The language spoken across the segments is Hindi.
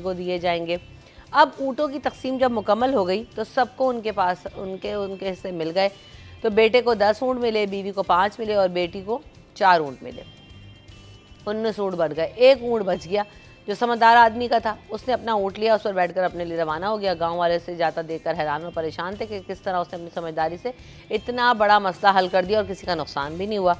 को दिए जाएंगे। अब ऊँटों की तकसीम जब मुकम्मल हो गई तो सबको उनके पास उनके हिस्से मिल गए। तो बेटे को 10 ऊँट मिले, बीवी को 5 मिले और बेटी को 4 ऊँट मिले। 19 ऊँट बढ़ गए। एक ऊँट बच गया जो समझदार आदमी का था। उसने अपना ऊँट लिया, उस पर बैठकर अपने लिए रवाना हो गया। गांव वाले से जाता देखकर हैरान और परेशान थे कि किस तरह उसने अपनी समझदारी से इतना बड़ा मसला हल कर दिया और किसी का नुकसान भी नहीं हुआ।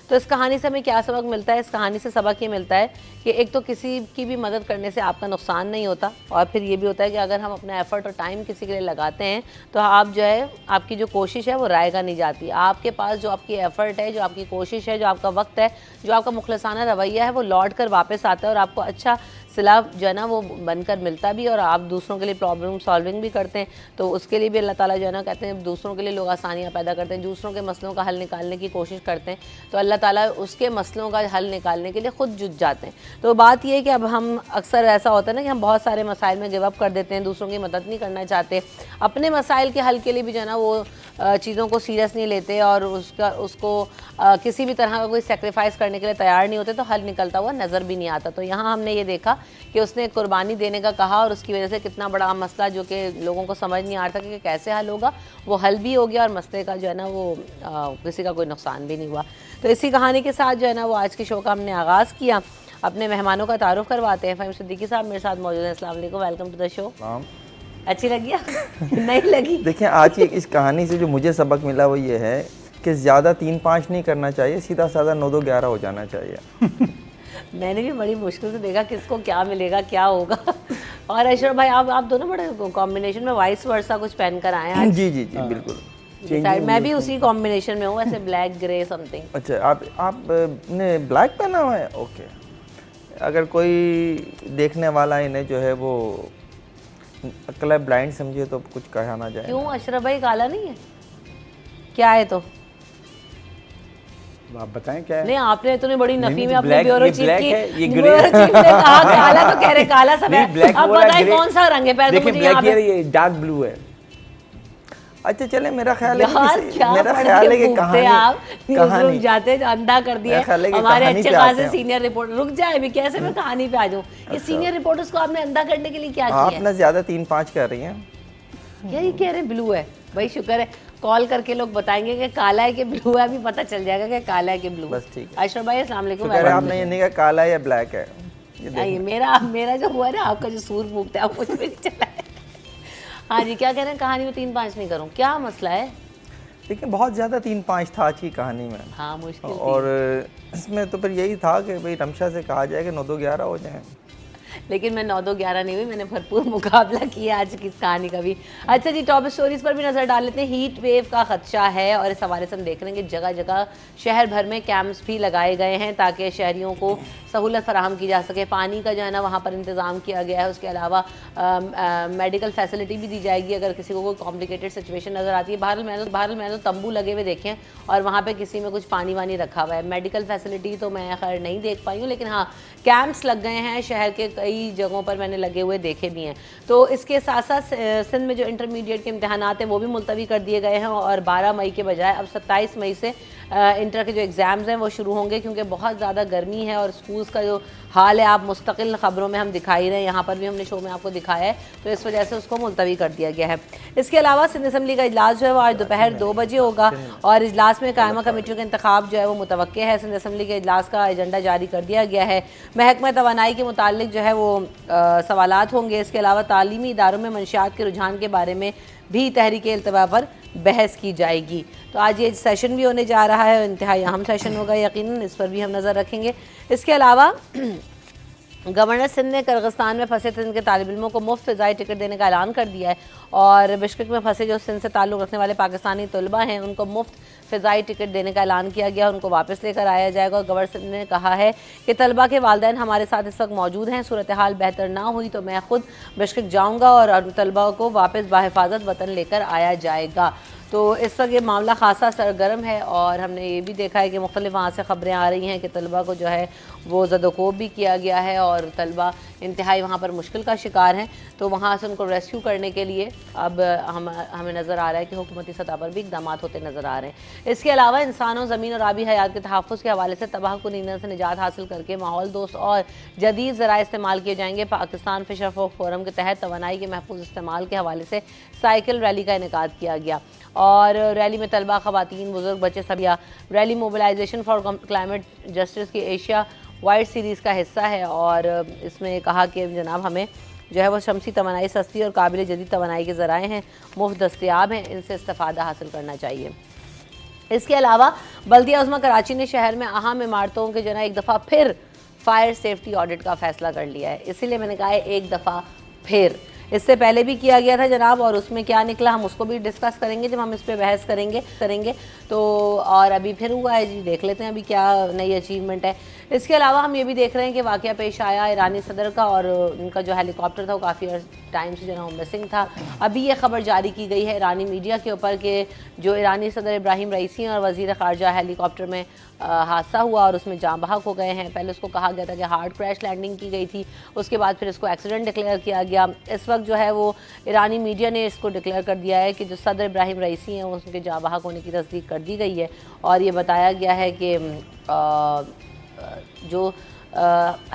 तो इस कहानी से हमें क्या सबक मिलता है? इस कहानी से सबक ये मिलता है कि एक तो किसी की भी मदद करने से आपका नुकसान नहीं होता, और फिर ये भी होता है कि अगर हम अपना एफ़र्ट और टाइम किसी के लिए लगाते हैं तो आप जो है, आपकी जो कोशिश है वो रायगा नहीं जाती। आपके पास जो आपकी एफ़र्ट है, जो आपकी कोशिश है, जो आपका वक्त है, जो आपका मुखलसाना रवैया है, वो लौट कर वापस आता है और आपको अच्छा सिला जो है ना वो बनकर मिलता भी, और आप दूसरों के लिए प्रॉब्लम सॉल्विंग भी करते हैं। तो उसके लिए भी अल्लाह ताला जो है ना कहते हैं दूसरों के लिए लोग आसानियाँ पैदा करते हैं, दूसरों के मसलों का हल निकालने की कोशिश करते हैं, तो अल्लाह ताला उसके मसलों का हल निकालने के लिए ख़ुद जुट जाते हैं। तो बात यह है कि अब हम अक्सर ऐसा होता है ना कि हम बहुत सारे मसाइल में गिव अप कर देते हैं, दूसरों की मदद नहीं करना चाहते, अपने मसाइल के हल के लिए भी जो है ना वो चीज़ों को सीरियस नहीं लेते और उसको किसी भी तरह का कोई सेक्रीफाइस करने के लिए तैयार नहीं होते, तो हल निकलता हुआ नज़र भी नहीं आता। तो यहाँ हमने ये देखा कि उसने कुर्बानी देने का कहा और उसकी वजह से कितना बड़ा मसला जो कि लोगों को समझ नहीं आ रहा था कि कैसे हल होगा, वो हल भी हो गया और मसले का जो है ना वो किसी का कोई नुकसान भी नहीं हुआ। तो इसी कहानी के साथ जो है ना वो आज के शो का हमने आगाज़ किया। अपने मेहमानों का तारुफ करवाते हैं। फ़हीम सिद्दीकी साहब मेरे साथ मौजूद हैं। अस्सलाम वालेकुम, वेलकम टू द शो। अच्छी लगी नहीं लगी? देखिए, आज की इस कहानी से जो मुझे सबक मिला वो ये है कि ज़्यादा 3-5 नहीं करना चाहिए, सीधा साधा 9-2-11 हो जाना चाहिए। मैंने भी बड़ी मुश्किल से देखा किसको क्या मिलेगा, क्या होगा। और अशरफ भाई आप दोनों बड़े कॉम्बिनेशन में वाइस वर्सा कुछ पहन कर आए हैं। जी जी जी बिल्कुल। मैं भी उसी कॉम्बिनेशन में हूँ, ऐसे ब्लैक ग्रे समथिंग। अच्छा, आपने ब्लैक पहना हुआ है? ओके। अगर कोई देखने वाला इन्हें जो है वो कलर ब्लाइंड समझे तो कुछ कहा ना जाए। क्यों अशरफ भाई, काला नहीं है क्या है? तो आप बताएं क्या है? नहीं, आपने तो बड़ी नफी में अपने ब्लैक, ब्यूरो ये चीफ ब्लैक की है, ये ब्यूरो ग्रे चीफ ने कहा काला, तो कह रहे काला सब है। ब्लैक अब बोला, बताएं ग्रे। कौन सा रंग है? पहले तो देखिए मुझे ब्लैक यहाँ पे ये डार्क ब्लू है। अच्छा चले, मेरा ख्याल है कि कहानी आप रुक जाते जो अंधा कर दिया हमारे अच्छे खासे सीनियर रिपोर्टर। रुक जाए अभी, कैसे मैं कहानी पे आ जाऊँ? ये सीनियर रिपोर्टर्स को आपने अंधा करने के लिए क्या किया? आप ना ज्यादा 3-5 कर रही हैं। यही कह रहे ब्लू है भाई, शुक्र है कॉल करके लोग बताएंगे कि काला है कि ब्लू है, अभी पता चल जाएगा कि काला है कि ब्लू। बस ठीक। अशरफ भाई अस्सलाम वालेकुम। आपने ये नहीं कहा काला है या ब्लैक है, ये मेरा जो हुआ है ना, आपका जो सूर फूकता है आप मुझ पे चला है। हाँ जी, क्या कह रहे हैं? कहानी में 3-5 नहीं करूँ, क्या मसला है? देखिए, बहुत ज़्यादा 3-5 था आज की कहानी में। हाँ, मुश्किल और इसमें तो फिर यही था कि भाई रमशा से कहा जाए कि 9-2-11 हो जाए, लेकिन मैं 9-2-11 नहीं हुई, मैंने भरपूर मुकाबला किया आज की इस कहानी का भी। अच्छा जी, टॉप स्टोरीज पर भी नज़र डाल लेते हैं। हीट वेव का खदशा है और इस हवाले से हम देख रहे हैं कि जगह जगह शहर भर में कैंप्स भी लगाए गए हैं ताकि शहरियों को सहूलत फराहम की जा सके। पानी का जो है ना वहाँ पर इंतज़ाम किया गया है। उसके अलावा मेडिकल फैसिलिटी भी दी जाएगी अगर किसी को कोई कॉम्प्लिकेटेड सिचुएशन नज़र आती है। बहरहाल मैंने तंबू लगे हुए देखे हैं और वहाँ पर किसी में कुछ पानी वानी रखा हुआ है। मेडिकल फैसिलिटी तो मैं खैर नहीं देख पाई हूँ, लेकिन हाँ कैंप्स लग गए हैं शहर के कई जगहों पर, मैंने लगे हुए देखे भी हैं। तो इसके साथ साथ सिंध में जो इंटरमीडिएट के इम्तहानात हैं वो भी मुलतवी कर दिए गए हैं और 12 मई के बजाय अब 27 मई से इंटर के जो एग्ज़ाम्स हैं वो शुरू होंगे, क्योंकि बहुत ज़्यादा गर्मी है और स्कूल्स का जो हाल है आप मुस्तकिल ख़बरों में हम दिखाई रहे हैं, यहाँ पर भी हमने शो में आपको दिखाया है, तो इस वजह से उसको मुलतवी कर दिया गया है। इसके अलावा सिंध असम्बली का इजलास जो है वो आज दोपहर 2 बजे होगा और इजलास में कायमा कमेटियों का इंतखाब जो है वो मुतवक्के है। सिंध असम्बली के इजलास का एजेंडा जारी कर दिया गया है। महकमा तवानाई के मुतालिक जो है वो सवालात होंगे। इसके अलावा तालीमी इदारों में मंशियात के रुझान के बारे में भी तहरीक इल्तवा पर बहस की जाएगी। तो आज ये सेशन भी होने जा रहा है, इंतहाई अहम सेशन होगा यकीनन, इस पर भी हम नज़र रखेंगे। इसके अलावा गवर्नर सिंध ने किर्गिस्तान में फंसे सिंध के तालिब इल्मों को मुफ्त फ़िज़ाई टिकट देने का ऐलान कर दिया है और बिश्केक में फंसे जो सिंध से ताल्लुक़ रखने वाले पाकिस्तानी तलबा हैं उनको मुफ्त फ़िज़ाई टिकट देने का ऐलान किया गया, उनको वापस लेकर आया जाएगा। और गवर्नर सिंध ने कहा है कि तलबा के वालिदैन हमारे साथ इस वक्त मौजूद हैं, सूरत हाल बेहतर ना हुई तो मैं ख़ुद बिश्केक जाऊँगा और तलबा को वापस बाहिफाजत वतन लेकर आया जाएगा। तो इस वक्त ये मामला खासा सरगर्म है और हमने ये भी देखा है कि मुख्तलिफ वहाँ से ख़बरें आ रही हैं कि तलबा को जो है वो ज़दोकोब भी किया गया है और तलबा इंतहाई वहाँ पर मुश्किल का शिकार हैं। तो वहाँ से उनको रेस्क्यू करने के लिए अब हमें नज़र आ रहा है कि हुकूमती सतह पर भी इक़दाम होते नज़र आ रहे हैं। इसके अलावा इंसानों, ज़मीन और आबी हयात के तहफ़्फ़ुज़ के हवाले से तबाहकुन ईंधन से निजात हासिल करके माहौल दोस्त और जदीद ज़राए इस्तेमाल किए जाएंगे। पाकिस्तान फ़िशर फ़ोक फ़ोरम के तहत तवानाई के महफूज इस्तेमाल के हवाले से साइकिल रैली का इनेकाद किया गया और रैली में तलबा, ख़वातीन, बुज़ुर्ग, बच्चे सबिया। Rally mobilization for climate justice की एशिया वाइड सीरीज़ का हिस्सा है और इसमें कहा कि जनाब हमें जो है वो शमसी तवानाई सस्ती और काबिल जदीद तवानाई के ज़राए हैं, मुफ्त दस्तयाब हैं, इनसे इस्तेफ़ादा हासिल करना चाहिए। इसके अलावा बल्दिया उज़्मा कराची ने शहर में अहम इमारतों के जो है एक दफ़ा फिर फायर सेफ्टी ऑडिट का फ़ैसला कर लिया है। इसीलिए मैंने कहा है एक दफ़ा फिर, इससे पहले भी किया गया था जनाब और उसमें क्या निकला हम उसको भी डिस्कस करेंगे जब हम इस पर बहस करेंगे तो और अभी फिर हुआ है जी, देख लेते हैं अभी क्या नई अचीवमेंट है। इसके अलावा हम ये भी देख रहे हैं कि वाक़या पेश आया ईरानी सदर का और उनका जो हेलीकॉप्टर था वो काफ़ी टाइम से जो है मिसिंग था। अभी ये खबर जारी की गई है ईरानी मीडिया के ऊपर कि जो ईरानी सदर इब्राहिम रईसी और वज़ीर ख़ारजा हेलीकॉप्टर में हादसा हुआ और उसमें जाँ बहक हो गए हैं। पहले उसको कहा गया था कि हार्ड क्रैश लैंडिंग की गई थी, उसके बाद फिर इसको एक्सीडेंट डिक्लेयर किया गया। इस वक्त जो है वो ईरानी मीडिया ने इसको डिक्लेयर कर दिया है कि जो सदर इब्राहिम रईसी हैं उसके जाँ बहक होने की तस्दीक कर दी गई है और ये बताया गया है कि जो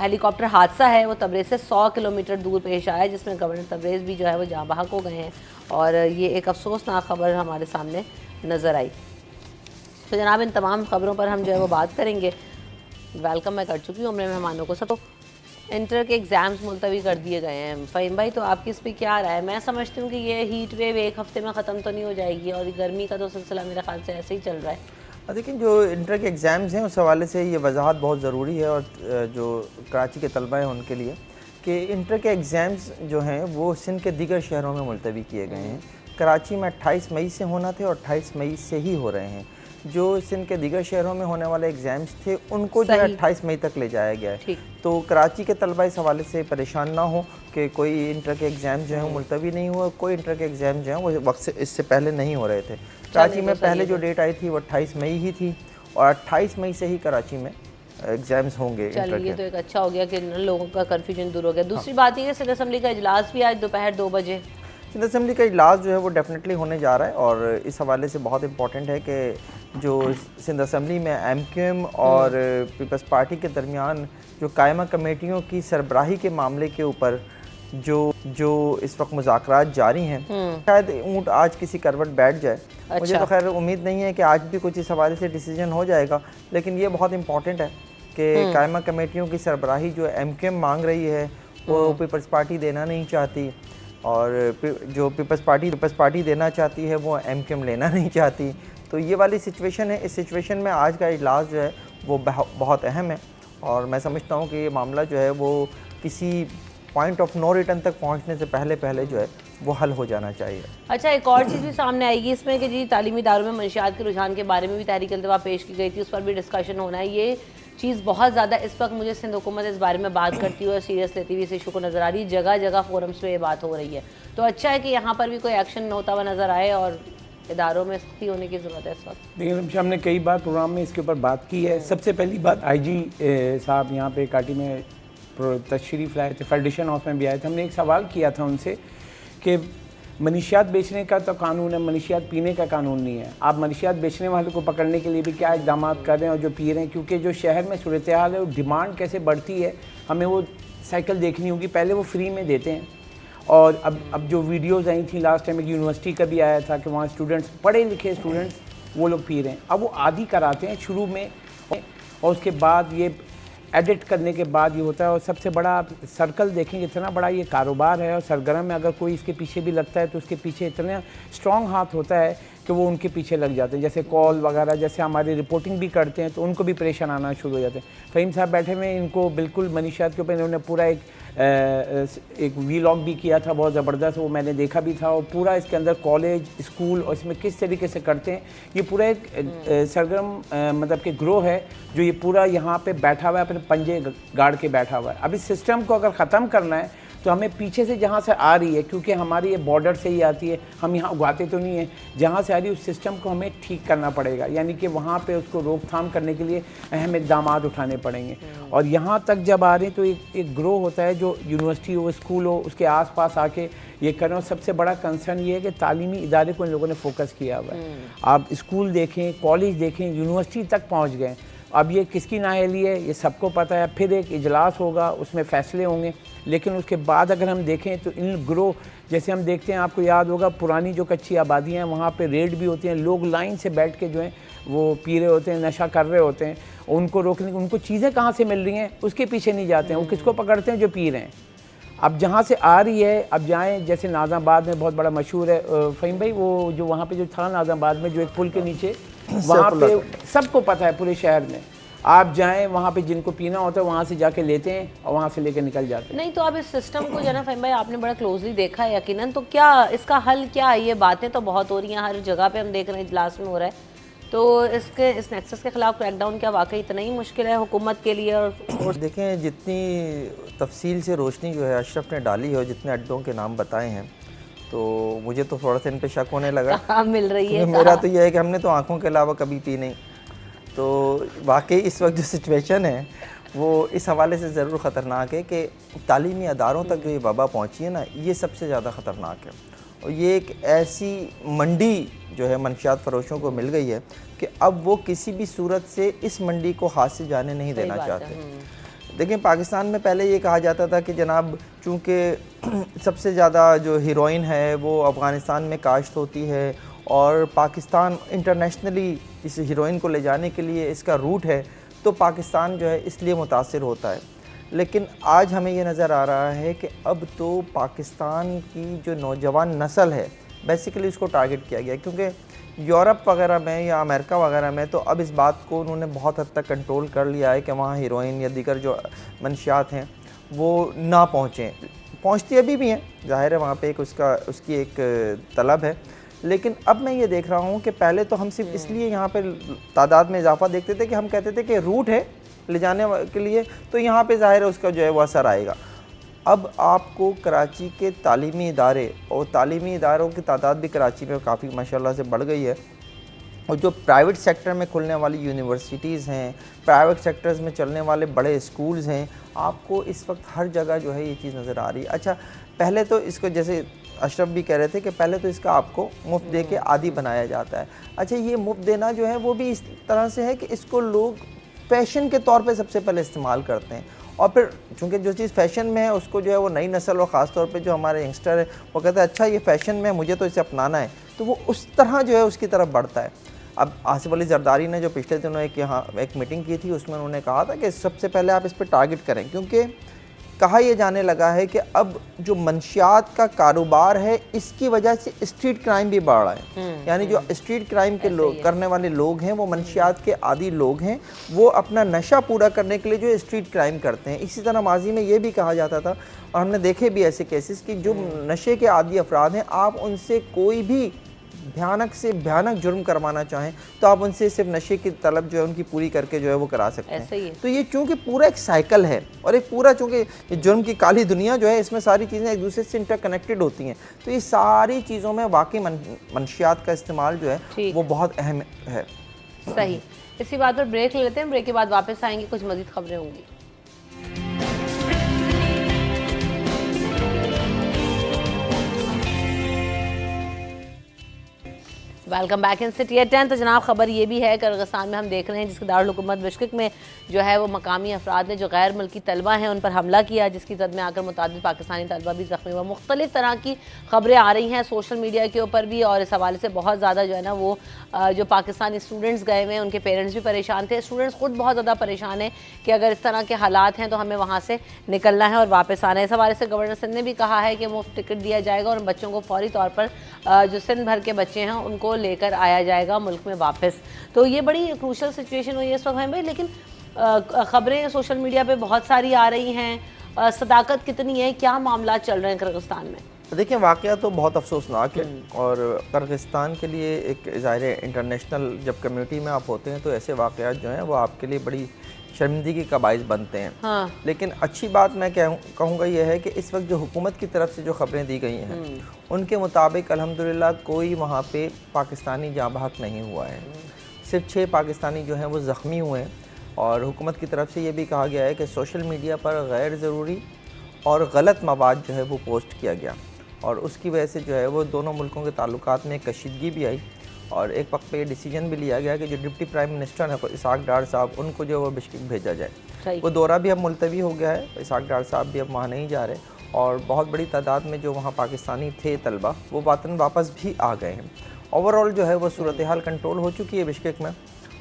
हेलीकॉप्टर हादसा है वो तबरेज़ से 100 किलोमीटर दूर पेश आया जिसमें गवर्नर तबरेज़ भी जो है वो जाँ बहक हो गए हैं और ये एक अफसोसनाक खबर हमारे सामने नज़र आई। तो जनाब इन तमाम ख़बरों पर हम जो है वो बात करेंगे। वेलकम मैं कर चुकी हूँ अपने मेहमानों को। सब तो इंटर के एग्ज़ाम्स मुलतवी कर दिए गए हैं। फ़हीम भाई तो आपकी इस पर क्या राय है? मैं समझती हूँ कि ये हीट वेव एक हफ़्ते में ख़त्म तो नहीं हो जाएगी और गर्मी का तो सिलसिला मेरे ख्याल से ऐसे ही चल रहा है। लेकिन जो इंटर के एग्ज़ाम्स हैं उस हवाले से ये वजाहत बहुत ज़रूरी है और जो कराची के तलबा हैं उनके लिए कि इंटर के एग्ज़ाम्स जो हैं वो सिंध के दीगर शहरों में मुलतवी किए गए हैं। कराची में 28 मई से होना थे और 28 मई से ही हो रहे हैं। जो सिंध के दीगर शहरों में होने वाले एग्ज़ाम्स थे उनको जो है 28 मई तक ले जाया गया है। तो कराची के तलबा इस हवाले से परेशान ना हो कि कोई इंटर के एग्ज़ाम जो हैं मुलतवी नहीं हुआ, कोई इंटर के एग्ज़ाम जो हैं वो वक्त से इससे पहले नहीं हो रहे थे। कराची में पहले जो डेट आई थी वो 28 मई ही थी और 28 मई से ही कराची में एग्ज़ाम्स होंगे। चलिए तो एक अच्छा हो गया कि लोगों का कन्फ्यूजन दूर हो गया। दूसरी बात ये है सिंध असम्बली का इजलास भी आज दोपहर 2 बजे सिंध असम्बली का इजलास जो है वो डेफिनेटली होने जा रहा है और इस हवाले से बहुत इंपॉर्टेंट है कि जो सिंध असम्बली में MQM और पीपल्स पार्टी के दरमियान जो कायमा कमेटियों की सरबराही के मामले के ऊपर जो इस वक्त मुज़ाकरात जारी हैं, शायद ऊँट आज किसी करवट बैठ जाए। अच्छा। मुझे तो खैर उम्मीद नहीं है कि आज भी कुछ इस हवाले से डिसीजन हो जाएगा, लेकिन ये बहुत इंपॉर्टेंट है कि कायमा कमेटियों की सरबराही जो MQM मांग रही है वो पीपल्स पार्टी देना नहीं चाहती और जो पीपल्स पार्टी देना चाहती है वो MQM लेना नहीं चाहती। तो ये वाली सिचुएशन है। इस सिचुएशन में आज का इजलास जो है वो बहुत अहम है और मैं समझता हूँ कि ये मामला जो है वो किसी पॉइंट ऑफ नो रिटर्न तक पहुँचने से पहले जो है वो हल हो जाना चाहिए। अच्छा, एक और चीज़ भी सामने आएगी इसमें कि जी तालीमी इदारों में मंशियात के रुझान के बारे में भी तहरीक इल्तवा पेश की गई थी, उस पर भी डिस्कशन होना है। ये चीज़ बहुत ज़्यादा इस वक्त मुझे सिंध हुकूमत इस बारे में बात करती हुई और सीरियस लेती हुई इस इशू को नज़र आ रही है। जगह जगह फोरम्स पे ये बात हो रही है, तो अच्छा है कि यहाँ पर भी कोई एक्शन होता हुआ नज़र आए और इदारों में सख्ती होने की ज़रूरत है इस वक्त। देखिए हमने कई बार प्रोग्राम में इसके ऊपर बात की है। सबसे पहली बात IG साहब यहाँ पे काटी में तशरीफ़ लाए थे, फेडरेशन हाउस में भी आए थे। हमने एक सवाल किया था उनसे कि मनशियात बेचने का तो कानून है, मनशियात पीने का कानून नहीं है। आप मनशियात बेचने वाले को पकड़ने के लिए भी क्या इक़दाम कर रहे हैं और जो पी रहे हैं, क्योंकि जो शहर में सूरत हाल है वो डिमांड कैसे बढ़ती है हमें वो साइकिल देखनी होगी। पहले वो फ्री में देते हैं और अब जो वीडियोज़ आई थी लास्ट टाइम एक यूनिवर्सिटी का भी आया था कि वहाँ स्टूडेंट्स, पढ़े लिखे स्टूडेंट्स वो लोग पी रहे हैं। अब वो आदी कराते हैं शुरू में और उसके बाद ये एडिट करने के बाद ये होता है। और सबसे बड़ा आप सर्कल देखेंगे, इतना बड़ा ये कारोबार है और सरगर्म में अगर कोई इसके पीछे भी लगता है तो उसके पीछे इतना स्ट्रॉन्ग हाथ होता है कि वो उनके पीछे लग जाते हैं। जैसे कॉल वगैरह, जैसे हमारी रिपोर्टिंग भी करते हैं तो उनको भी परेशान आना शुरू हो जाते हैं। फ़हीम साहब बैठे हुए, इनको बिल्कुल मनशियात के ऊपर इन्होंने पूरा एक वीलॉग भी किया था बहुत ज़बरदस्त, वो मैंने देखा भी था। और पूरा इसके अंदर कॉलेज, स्कूल और इसमें किस तरीके से करते हैं, ये पूरा एक सरगर्म मतलब कि ग्रोह है जो ये पूरा यहाँ पे बैठा हुआ है, अपने पंजे गाड़ के बैठा हुआ है। अब इस सिस्टम को अगर ख़त्म करना है तो हमें पीछे से जहाँ से आ रही है, क्योंकि हमारी ये बॉर्डर से ही आती है, हम यहाँ उगाते तो नहीं हैं, जहाँ से आ रही है उस सिस्टम को हमें ठीक करना पड़ेगा, यानी कि वहाँ पे उसको रोकथाम करने के लिए अहम इक़दाम उठाने पड़ेंगे। और यहाँ तक जब आ रहे हैं तो एक ग्रो होता है जो यूनिवर्सिटी हो, स्कूल हो, उसके आसपास आके ये कर रहे हो। सबसे बड़ा कंसर्न ये है कि तालीमी इदारे को इन लोगों ने फोकस किया हुआ है। आप स्कूल देखें, कॉलेज देखें, यूनिवर्सिटी तक पहुँच गए। अब ये किसकी नाअहली है ये सबको पता है। फिर एक इजलास होगा, उसमें फ़ैसले होंगे, लेकिन उसके बाद अगर हम देखें तो इन ग्रोह, जैसे हम देखते हैं, आपको याद होगा पुरानी जो कच्ची आबादियाँ हैं वहाँ पे रेड भी होती हैं, लोग लाइन से बैठ के जो हैं वो पी रहे होते हैं, नशा कर रहे होते हैं। उनको रोकने, उनको चीज़ें कहाँ से मिल रही हैं उसके पीछे नहीं जाते हैं, वो किसको पकड़ते हैं? जो पी रहे हैं। अब जहाँ से आ रही है, अब जाएँ, जैसे नाज़ाबाद में बहुत बड़ा मशहूर है फ़हीम भाई, वो जो वहाँ पे जो था नाज़ाबाद में, जो एक पुल के नीचे, वहाँ पे सबको पता है पूरे शहर में। आप जाएं वहाँ पे, जिनको पीना होता है वहाँ से जाके लेते हैं और वहाँ से लेकर निकल जाते हैं। नहीं तो अब इस सिस्टम को जो है ना फ़हीम भाई, आपने बड़ा क्लोजली देखा है यकीनन, तो क्या इसका हल क्या है? ये बातें तो बहुत हो रही हैं, हर जगह पे हम देख रहे हैं, इजलास में हो रहा है, तो इस नेक्सस के खिलाफ क्रैकडाउन क्या वाकई इतना ही मुश्किल है हुकूमत के लिए? और देखें, जितनी तफसील से रोशनी जो है अशरफ ने डाली है और जितने अड्डों के नाम बताए हैं, तो मुझे तो थोड़ा सा इन पे शक होने लगा। कहाँ मिल रही है? मेरा तो यह है कि हमने तो आँखों के अलावा कभी पी नहीं। तो वाकई इस वक्त जो सिचुएशन है वो इस हवाले से ज़रूर ख़तरनाक है कि तालीमी अदारों तक जो ये वबा पहुँची है ना, ये सबसे ज़्यादा ख़तरनाक है। और ये एक ऐसी मंडी जो है मनशियात फ़रोशों को मिल गई है कि अब वो किसी भी सूरत से इस मंडी को हाथ से जाने नहीं देना चाहते। देखिए, पाकिस्तान में पहले ये कहा जाता था कि जनाब, चूँकि सबसे ज़्यादा जो हीरोइन है वो अफ़गानिस्तान में काश्त होती है और पाकिस्तान इंटरनेशनली इस हीरोइन को ले जाने के लिए इसका रूट है, तो पाकिस्तान जो है इसलिए मुतासिर होता है। लेकिन आज हमें ये नज़र आ रहा है कि अब तो पाकिस्तान की जो नौजवान नस्ल है बेसिकली उसको टारगेट किया गया, क्योंकि यूरोप वगैरह में या अमेरिका वगैरह में तो अब इस बात को उन्होंने बहुत हद तक कंट्रोल कर लिया है कि वहाँ हीरोइन या दीगर जो मंशियात हैं वो ना पहुँचें। पहुँचती अभी भी हैं, ज़ाहिर है वहाँ पे एक उसकी एक तलब है। लेकिन अब मैं ये देख रहा हूँ कि पहले तो हम सिर्फ इसलिए यहाँ पे तादाद में इजाफा देखते थे कि हम कहते थे कि रूट है ले जाने के लिए, तो यहाँ पे ज़ाहिर है उसका जो है वो असर आएगा। अब आपको कराची के तालीमी इदारे, और तालीमी इदारों की तादाद भी कराची में काफ़ी माशाल्लाह से बढ़ गई है, और जो प्राइवेट सेक्टर में खुलने वाली यूनिवर्सिटीज़ हैं, प्राइवेट सेक्टर्स में चलने वाले बड़े स्कूल्स हैं, आपको इस वक्त हर जगह जो है ये चीज़ नज़र आ रही है। अच्छा, पहले तो इसको, जैसे अशरफ भी कह रहे थे कि पहले तो इसका आपको मुफ्त दे के आदी बनाया जाता है। अच्छा, ये मुफ्त देना जो है वो भी इस तरह से है कि इसको लोग फ़ैशन के तौर पे सबसे पहले इस्तेमाल करते हैं, और फिर चूँकि जो चीज़ फ़ैशन में है उसको जो है वो नई नस्ल और ख़ास तौर पे जो हमारे यंगस्टर है वो कहते हैं अच्छा ये फ़ैशन में है, मुझे तो इसे अपनाना है, तो वो उस तरह जो है उसकी तरफ बढ़ता है। अब आसिफ अली जरदारी ने जो पिछले दिनों एक मीटिंग की थी, उसमें उन्होंने कहा था कि सबसे पहले आप इस पर टारगेट करें, क्योंकि कहा यह जाने लगा है कि अब जो मंशियात का कारोबार है इसकी वजह से स्ट्रीट क्राइम भी बढ़ रहा है। यानी जो स्ट्रीट क्राइम के लोग करने वाले लोग हैं वो मंशियात के आदी लोग हैं, वो अपना नशा पूरा करने के लिए जो स्ट्रीट क्राइम करते हैं। इसी तरह माजी में ये भी कहा जाता था, और हमने देखे भी ऐसे केसेस कि जो नशे के आदी अफराद हैं, आप उनसे कोई भी भयानक से भयानक जुर्म करवाना चाहें तो आप उनसे सिर्फ नशे की तलब जो है उनकी पूरी करके जो है वो करा सकते हैं। तो ये चूँकि पूरा एक साइकिल है, और एक पूरा चूँकि जुर्म की काली दुनिया जो है इसमें सारी चीज़ें एक दूसरे से इंटरकनेक्टेड होती हैं, तो ये सारी चीज़ों में वाकई मंशियात का इस्तेमाल जो है वो बहुत अहम है। सही, इसी बात पर ब्रेक ले लेते हैं, ब्रेक के बाद वापस आएंगे, कुछ मज़ीद खबरें होंगी। Welcome back in city at 10। तो जनाब ख़बर ये भी है किर्गिस्तान में हम देख रहे हैं जिसके दारुल हुकूमत बिश्केक में जो है वो मकामी अफराद ने जो गैर मुल्की तलबा हैं उन पर हमला किया, जिसकी जद में आकर मुतादिद पाकिस्तानी तलबा भी ज़ख्मी हुआ। मुख्तलिफ तरह की ख़बरें आ रही हैं सोशल मीडिया के ऊपर भी, और इस हवाले से बहुत ज़्यादा जो है ना वो जो पाकिस्तानी स्टूडेंट्स गए हुए हैं उनके पेरेंट्स भी परेशान थे। स्टूडेंट्स खुद बहुत ज़्यादा परेशान हैं कि अगर इस तरह के हालात हैं तो हमें वहाँ से निकलना है और वापस आना है। इस हवाले से गवर्नर सिंध ने भी कहा है कि मुफ्त टिकट दिया जाएगा और बच्चों को फौरी तौर पर जो सिंध भर के बच्चे हैं उनको लेकर आया जाएगा मुल्क में वापस। तो ये बड़ी क्रूशल सिचुएशन हुई है इस वक्त है भाई, लेकिन ख़बरें सोशल मीडिया पे बहुत सारी आ रही हैं। सदाकत कितनी है, क्या मामला चल रहे हैं किर्गिस्तान में? देखिए, वाक़या तो बहुत अफसोसनाक है, और किर्गिस्तान के लिए एक ज़ाहिर इंटरनेशनल जब कम्युनिटी में आप होते हैं तो ऐसे वाक़यात जो हैं वो आपके लिए बड़ी शर्मिंदगी का बाइस बनते हैं। हाँ। लेकिन अच्छी बात मैं कहूँगा यह है कि इस वक्त जो हुकूमत की तरफ से जो खबरें दी गई हैं उनके मुताबिक अल्हम्दुलिल्लाह कोई वहाँ पे पाकिस्तानी जाँ बहक नहीं हुआ है। सिर्फ 6 पाकिस्तानी जो हैं वो ज़ख्मी हुए हैं। और हुकूमत की तरफ से ये भी कहा गया है कि सोशल मीडिया पर गैर ज़रूरी और गलत मवाद जो है वो पोस्ट किया गया और उसकी वजह से जो है वो दोनों मुल्कों के ताल्लुकात में कशीदगी भी आई और एक वक्त पे ये डिसीजन भी लिया गया कि जो डिप्टी प्राइम मिनिस्टर है इसहाक डार साहब उनको जो वो बिश्केक भेजा जाए। वो दौरा भी अब मुलतवी हो गया है, इसहाक डार साहब भी अब वहाँ नहीं जा रहे और बहुत बड़ी तादाद में जो वहाँ पाकिस्तानी थे तलबा वो वतन वापस भी आ गए हैं। ओवरऑल जो है वो सूरत हाल कंट्रोल हो चुकी है बिश्केक में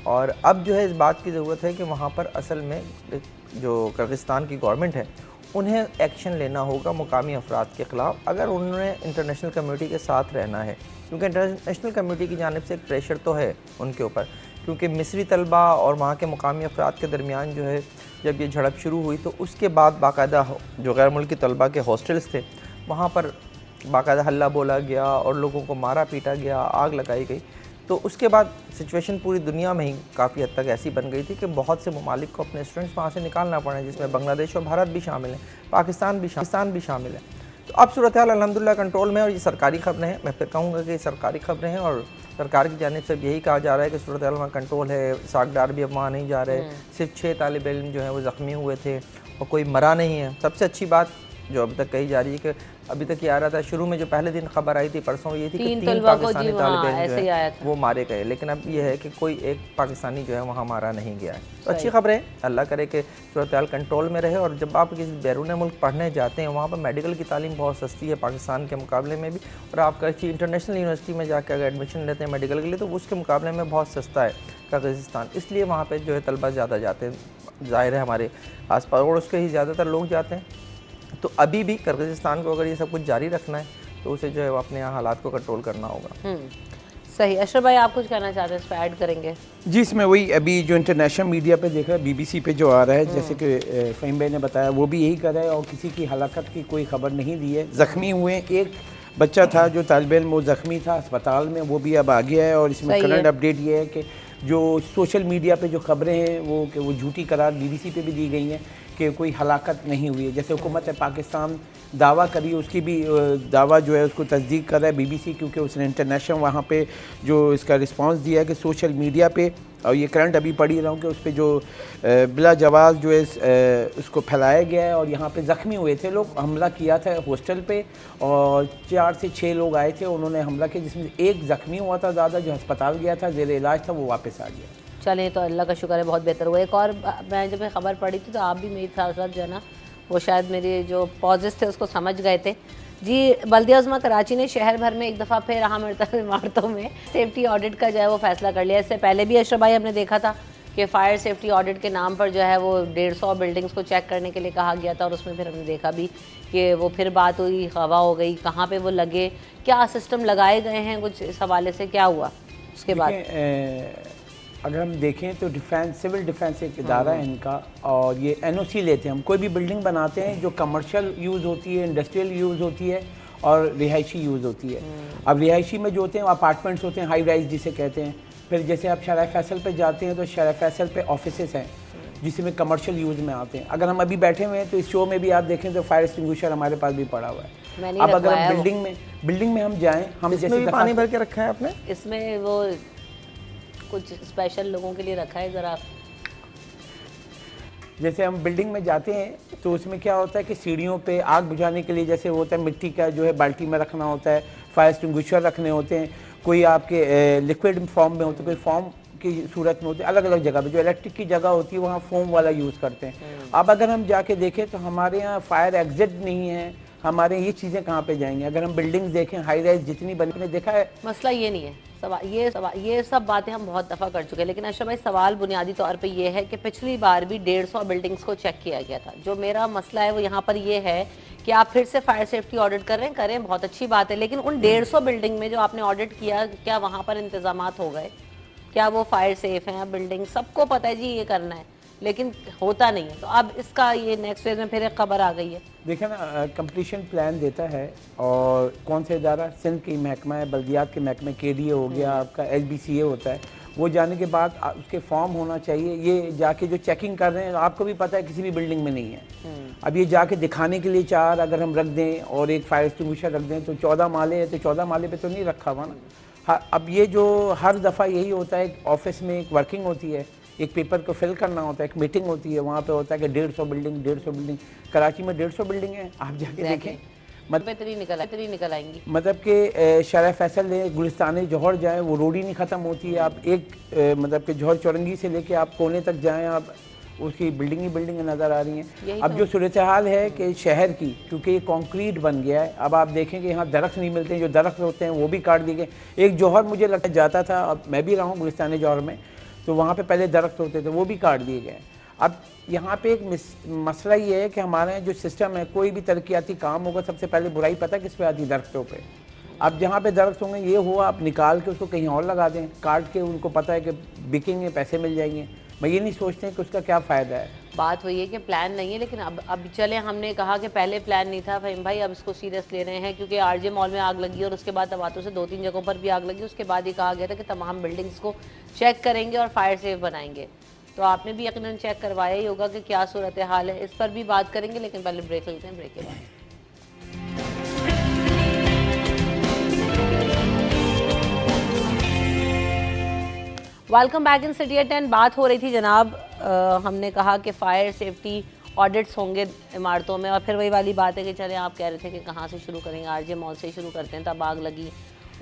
और अब जो है इस बात की ज़रूरत है कि वहाँ पर असल में जो किर्गिस्तान की गवर्नमेंट है उन्हें एक्शन लेना होगा मुकामी अफराद के ख़िलाफ़ अगर उन्होंने इंटरनेशनल कम्युनिटी के साथ रहना है, क्योंकि इंटरनेशनल कम्युनिटी की जानिब से एक प्रेशर तो है उनके ऊपर, क्योंकि मिस्री तलबा और वहाँ के मुकामी अफराद के दरमियान जो है जब ये झड़प शुरू हुई तो उसके बाद बाकायदा जो गैर मुल्की तलबा के हॉस्टल्स थे वहाँ पर बाकायदा हल्ला बोला गया और लोगों को मारा पीटा गया, आग लगाई गई। तो उसके बाद सिचुएशन पूरी दुनिया में ही काफ़ी हद तक ऐसी बन गई थी कि बहुत से ममालिक को अपने स्टूडेंट्स वहाँ से निकालना पड़ा, जिसमें बांग्लादेश और भारत भी शामिल हैं, पाकिस्तान भी शामिल है। तो अब सूरत हाल अल्हम्दुलिल्लाह कंट्रोल में और ये सरकारी खबरें हैं, मैं फिर कहूँगा कि सरकारी खबरें हैं और सरकार की जानिब से यही कहा जा रहा है कि सूरत हाल में कंट्रोल है, इसहाक डार भी अब वहाँ नहीं जा रहे, सिर्फ 6 तालिब इल्म जो हैं वो ज़ख्मी हुए थे और कोई मरा नहीं है। सबसे अच्छी बात जो अभी तक कही जा रही है कि अभी तक ये आ रहा था, शुरू में जो पहले दिन खबर आई थी परसों ये थी कि 3 पाकिस्तानी तालिब इल्म जो है वो मारे गए, लेकिन अब ये है कि कोई एक पाकिस्तानी जो है वहाँ मारा नहीं गया है। तो अच्छी खबर है, अल्लाह करे कि सूरत हाल कंट्रोल में रहे। और जब आप किसी बैरून मुल्क पढ़ने जाते हैं वहाँ पर मेडिकल की तालीम बहुत सस्ती है पाकिस्तान के मुकाबले में भी, और आप किसी इंटरनेशनल यूनिवर्सिटी में जाकर अगर एडमिशन लेते हैं मेडिकल के लिए तो उसके मुकाबले में बहुत सस्ता है किर्गिस्तान, इसलिए वहाँ पर जो है तलबा ज़्यादा जाते हैं। ज़ाहिर है हमारे आस पड़ोस के ही ज़्यादातर लोग जाते हैं। तो अभी भी किर्गिस्तान को अगर ये सब कुछ जारी रखना है तो उसे जो है वो अपने यहाँ हालात को कंट्रोल करना होगा। सही। अशरफ भाई आप कुछ कहना चाहते हैं, इस पर ऐड करेंगे? जी, इसमें वही अभी जो इंटरनेशनल मीडिया पे देख रहा है BBC पे जो आ रहा है, जैसे कि फ़हीम भाई ने बताया वो भी यही कर रहा है और किसी की हलाकत की कोई खबर नहीं दी है। ज़ख्मी हुए एक बच्चा था जो तालिब इल्म वो ज़ख्मी था अस्पताल में, वो भी अब आ गया है। और इसमें करंट अपडेट ये है कि जो सोशल मीडिया पे जो खबरें हैं वो झूठी करार BBC पे भी दी गई हैं कि कोई हलाकत नहीं हुई है। जैसे हुकूमत पाकिस्तान दावा करी, उसकी भी दावा जो है उसको तस्दीक कर रहा है BBC, क्योंकि उसने इंटरनेशनल वहाँ पे जो इसका रिस्पांस दिया है कि सोशल मीडिया पे, और ये करंट अभी पढ़ी रहा हूँ कि उस पर जो बिला जवाज़ जो है उसको फैलाया गया है और यहाँ पे ज़ख्मी हुए थे लोग। हमला किया था हॉस्टल पे और 4 से 6 लोग आए थे, उन्होंने हमला किया, जिसमें एक ज़ख्मी हुआ था ज़्यादा, जो अस्पताल गया था, ज़ेर इलाज था, वो वापस आ गया। चलें, तो अल्लाह का शुक्र है, बहुत बेहतर हुआ। एक और मैं जब खबर पढ़ी थी तो आप भी मेरे साथ साथ जो है ना वो शायद मेरे जो पॉजेस थे उसको समझ गए थे जी। बल्दिया उज़्मा कराची ने शहर भर में एक दफ़ा फिर अहम इमारतों में सेफ्टी ऑडिट का जो है वो फैसला कर लिया। इससे पहले भी अशरफ भाई हमने देखा था कि फायर सेफ्टी ऑडिट के नाम पर जो है वो 150 बिल्डिंग्स को चेक करने के लिए कहा गया था और उसमें फिर हमने देखा भी कि वो फिर बात हुई, हवा हो गई, कहाँ पे वो लगे, क्या सिस्टम लगाए गए हैं, कुछ इस हवाले से क्या हुआ उसके बाद? अगर हम देखें तो सिविल डिफेंस एक इदारा है इनका, और ये NOC लेते हैं। हम कोई भी बिल्डिंग बनाते हैं जो कमर्शियल यूज़ होती है, इंडस्ट्रियल यूज़ होती है और रिहायशी यूज़ होती है। अब रिहायशी में जो होते हैं अपार्टमेंट्स होते हैं, हाई राइज जिसे कहते हैं। फिर जैसे आप शराय फैसल पे जाते हैं तो शराय फैसल पे ऑफिसेस हैं जिसमें कमर्शियल यूज़ में आते हैं। अगर हम अभी बैठे हुए हैं तो इस शो में भी आप देखें तो फायर एक्सटिंग्विशर हमारे पास भी पड़ा हुआ है। अब अगर हम बिल्डिंग में हम जाएँ, हम जैसे पानी भर के रखा है आपने, इसमें वो कुछ स्पेशल लोगों के लिए रखा है ज़रा। जैसे हम बिल्डिंग में जाते हैं तो उसमें क्या होता है कि सीढ़ियों पे आग बुझाने के लिए जैसे होता है मिट्टी का जो है बाल्टी में रखना होता है, फायर एक्सटिंग्विशर रखने होते हैं, कोई आपके लिक्विड फॉर्म में होते हैं, कोई फॉर्म की सूरत में होते हैं। अलग अलग जगह पे जो इलेक्ट्रिक की जगह होती है वहाँ फोम वाला यूज़ करते हैं। अब अगर हम जाके देखें तो हमारे यहाँ फायर एग्जिट नहीं है, हमारे ये चीज़ें कहाँ पे जाएंगी? अगर हम बिल्डिंग्स देखें हाई राइज जितनी बनी, ने देखा है मसला ये नहीं है। ये सब बातें हम बहुत दफ़ा कर चुके हैं, लेकिन अशरफ भाई सवाल बुनियादी तौर पे ये है कि पिछली बार भी 150 बिल्डिंग्स को चेक किया गया था। जो मेरा मसला है वो यहाँ पर ये है कि आप फिर से फायर सेफ्टी ऑडिट करें, बहुत अच्छी बात है, लेकिन उन 150 बिल्डिंग में जो आपने ऑडिट किया, क्या वहाँ पर इंतजामात हो गए? क्या वो फायर सेफ हैं? बिल्डिंग सबको पता है जी ये करना है, लेकिन होता नहीं है। तो अब इसका ये नेक्स्ट फेज में फिर एक खबर आ गई है। देखें ना, कंप्लीशन प्लान देता है और कौन सा इदारा, सिंध की महकमा है, बल्दियात के महकमे KDA हो गया, आपका SBCA होता है, वो जाने के बाद उसके फॉर्म होना चाहिए। ये जाके जो चेकिंग कर रहे हैं, आपको भी पता है किसी भी बिल्डिंग में नहीं है। अब ये जाके दिखाने के लिए 4 अगर हम रख दें और एक फायर एक्सटिंग्विशर रख दें तो 14 माले है, तो 14 माले पे तो नहीं रखा हुआ ना। हाँ, अब ये जो हर दफ़ा यही होता है, ऑफिस में एक वर्किंग होती है, एक पेपर को फिल करना होता है, एक मीटिंग होती है, वहाँ पे होता है कि 150 बिल्डिंग। कराची में 150 बिल्डिंग है, आप जाके देखें। इतनी निकल आएंगी। मतलब कि शरह फैसल है, गुलिस्तान जौहर जाएँ, वो रोड ही नहीं ख़त्म होती है। आप एक मतलब कि जौहर चौरंगी से लेके आप कोने तक जाएँ, आप उसकी बिल्डिंग ही बिल्डिंग नज़र आ रही हैं। अब जो सूरत हाल है कि शहर की, क्योंकि ये कंक्रीट बन गया है, अब आप देखें कि यहाँ दरख्त नहीं मिलते हैं, जो दरख्त होते हैं वो भी काट दिए गए। एक जौहर मुझे लगता जाता था, अब मैं भी रहा हूँ गुलिस्तान जौहर में, तो वहाँ पे पहले दरख्त होते थे, वो भी काट दिए गए। अब यहाँ पे एक मसला ये है कि हमारे यहाँ जो सिस्टम है, कोई भी तरक्याती काम होगा सबसे पहले बुराई पता है किस पे आती है? दरख्तों पे। अब जहाँ पे दरख्त होंगे, ये हुआ आप निकाल के उसको कहीं और लगा दें, काट के, उनको पता है कि बिकेंगे, पैसे मिल जाएंगे। मैं ये नहीं सोचते कि उसका क्या फ़ायदा है। बात वही है कि प्लान नहीं है, लेकिन अब चले, हमने कहा कि पहले प्लान नहीं था फ़हीम भाई, अब इसको सीरियस ले रहे हैं, क्योंकि आरजे मॉल में आग लगी और उसके बाद तबातों से 2-3 जगहों पर भी आग लगी। उसके बाद ये कहा गया था कि तमाम बिल्डिंग्स को चेक करेंगे और फायर सेफ बनाएंगे। तो आपने भी यकीनन चेक करवाया ही होगा कि क्या सूरत हाल है। इस पर भी बात करेंगे, लेकिन पहले ब्रेक लेते हैं, ब्रेक के बाद। Welcome back in city at 10। बात हो रही थी जनाब, हमने कहा कि फ़ायर सेफ्टी ऑडिट्स होंगे इमारतों में, और फिर वही वाली बात है कि चले, आप कह रहे थे कि कहाँ से शुरू करेंगे, आरजे मॉल से ही शुरू करते हैं, तब आग लगी।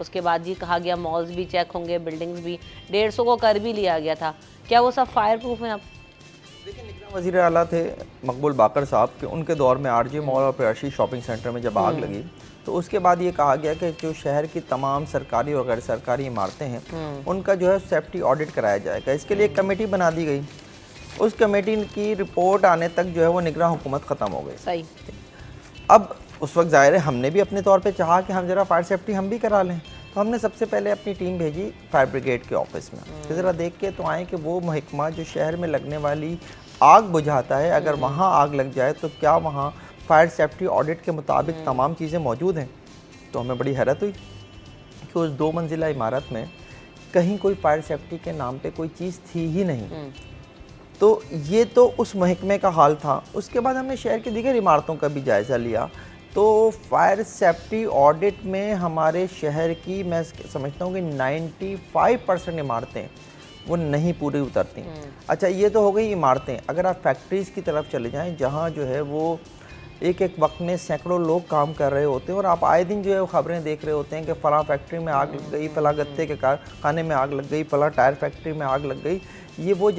उसके बाद जी कहा गया मॉल्स भी चेक होंगे, बिल्डिंग्स भी। 150 को कर भी लिया गया था। क्या वो सब फायर प्रूफ हैं? अब देखिए, निगरान वज़ीर आला थे मकबूल बाकर साहब के, उनके दौर में आरजे मॉल और प्रयाशी शॉपिंग सेंटर में जब आग लगी, तो उसके बाद ये कहा गया कि जो शहर की तमाम सरकारी और गैर सरकारी इमारतें हैं, उनका जो है सेफ्टी ऑडिट कराया जाएगा। इसके लिए एक कमेटी बना दी गई। उस कमेटी की रिपोर्ट आने तक जो है वो निगरान हुकूमत ख़त्म हो गई। सही। अब उस वक्त ज़ाहिर है हमने भी अपने तौर पे चाहा कि हम ज़रा फायर सेफ्टी हम भी करा लें, तो हमने सबसे पहले अपनी टीम भेजी फायर ब्रिगेड के ऑफिस में कि ज़रा देख के तो आएँ कि वो महकमा जो शहर में लगने वाली आग बुझाता है, अगर वहाँ आग लग जाए तो क्या वहाँ फायर सेफ्टी ऑडिट के मुताबिक तमाम चीज़ें मौजूद हैं। तो हमें बड़ी हैरत हुई कि उस 2 मंजिला इमारत में कहीं कोई फायर सेफ्टी के नाम पे कोई चीज़ थी ही नहीं। तो ये तो उस महकमे का हाल था। उसके बाद हमने शहर की दीगर इमारतों का भी जायज़ा लिया, तो फायर सेफ्टी ऑडिट में हमारे शहर की, मैं समझता हूँ कि 95% इमारतें वो नहीं पूरी उतरती। अच्छा, ये तो हो गई इमारतें। अगर आप फैक्ट्रीज़ की तरफ चले जाएं, जहाँ जो है वो एक एक वक्त में सैकड़ों लोग काम कर रहे होते हैं, और आप आए दिन जो है वो ख़बरें देख रहे होते हैं कि फ़लाँ फैक्ट्री में आग लग गई, फ़लाँ गत्ते के कारखाने में आग लग गई, फ़लाँ टायर फैक्ट्री में आग लग गई। ये वो